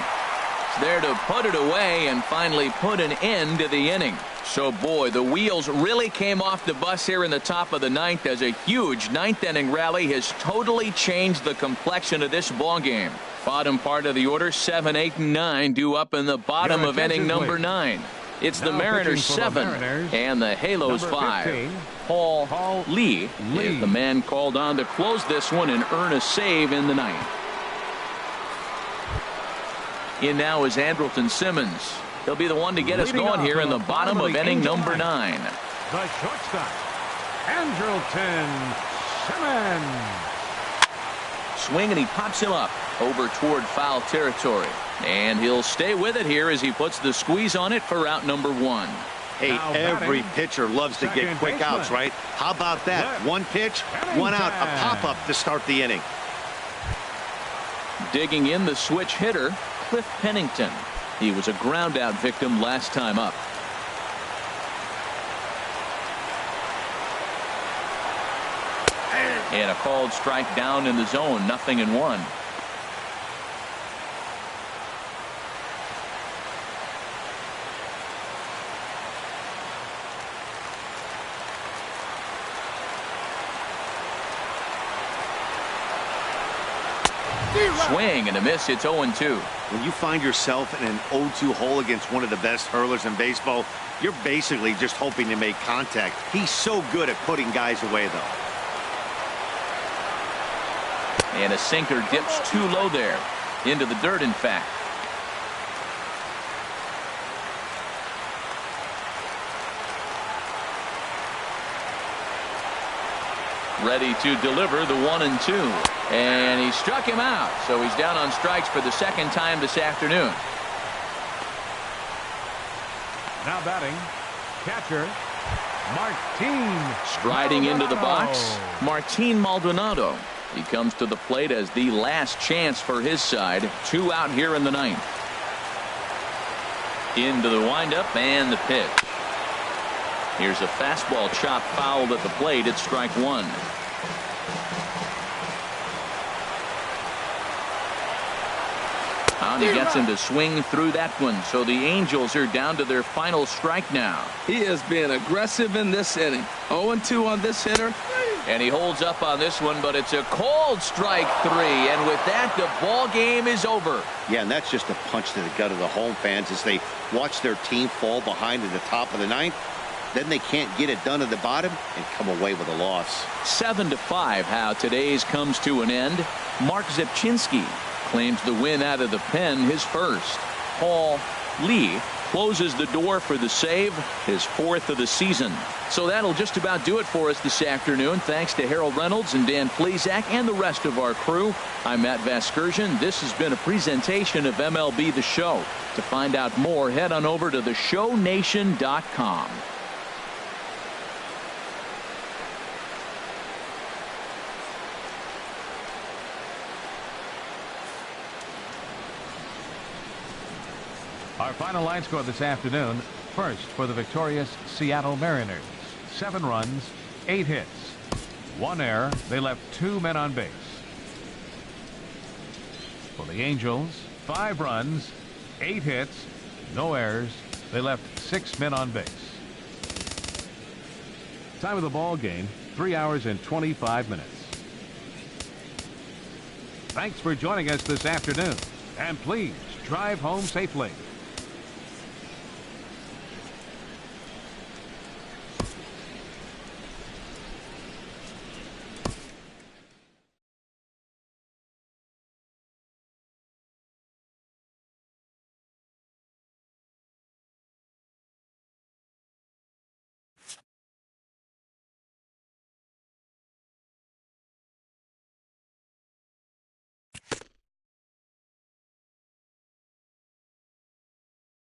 there to put it away and finally put an end to the inning. So, boy, the wheels really came off the bus here in the top of the ninth, as a huge ninth-inning rally has totally changed the complexion of this ball game. Bottom part of the order, 7, 8, and 9 due up in the bottom of inning number 9. It's the Mariners 7 and the Halos 5. Paul Lee is the man called on to close this one and earn a save in the ninth. In now is Andrelton Simmons. He'll be the one to get us going here in the bottom of inning number 9. The shortstop, Andrelton Simmons. Swing, and he pops him up over toward foul territory. And he'll stay with it here as he puts the squeeze on it for out number 1. Hey, every pitcher loves to get quick outs, right? How about that? One pitch, one out, a pop-up to start the inning. Digging in, the switch hitter, Cliff Pennington. He was a ground-out victim last time up. And a called strike down in the zone, 0-1. Swing and a miss. It's 0-2. When you find yourself in an 0-2 hole against one of the best hurlers in baseball, you're basically just hoping to make contact. He's so good at putting guys away, though. And a sinker dips too low there. Into the dirt, in fact. Ready to deliver the 1-2. And he struck him out. So he's down on strikes for the second time this afternoon. Now batting, catcher, Martin. Striding into the box, Maldonado. Martin Maldonado. He comes to the plate as the last chance for his side. 2 out here in the ninth. Into the windup and the pitch. Here's a fastball chop fouled at the plate. It's strike 1. And he gets him to swing through that one. So the Angels are down to their final strike now. He is being aggressive in this inning. 0-2 on this hitter. And he holds up on this one, but it's a cold strike 3. And with that, the ball game is over. Yeah, and that's just a punch to the gut of the home fans as they watch their team fall behind at the top of the ninth. Then they can't get it done at the bottom and come away with a loss. 7-5, how today's comes to an end. Mark Zepchinski claims the win out of the pen, his first. Paul Lee closes the door for the save, his 4th of the season. So that'll just about do it for us this afternoon. Thanks to Harold Reynolds and Dan Plesac and the rest of our crew. I'm Matt Vasgersian. This has been a presentation of MLB The Show. To find out more, head on over to theshownation.com. Our final line score this afternoon. First for the victorious Seattle Mariners. 7 runs, 8 hits, 1 error. They left 2 men on base. For the Angels, 5 runs, 8 hits, no errors. They left 6 men on base. Time of the ball game, 3 hours and 25 minutes. Thanks for joining us this afternoon. And please drive home safely.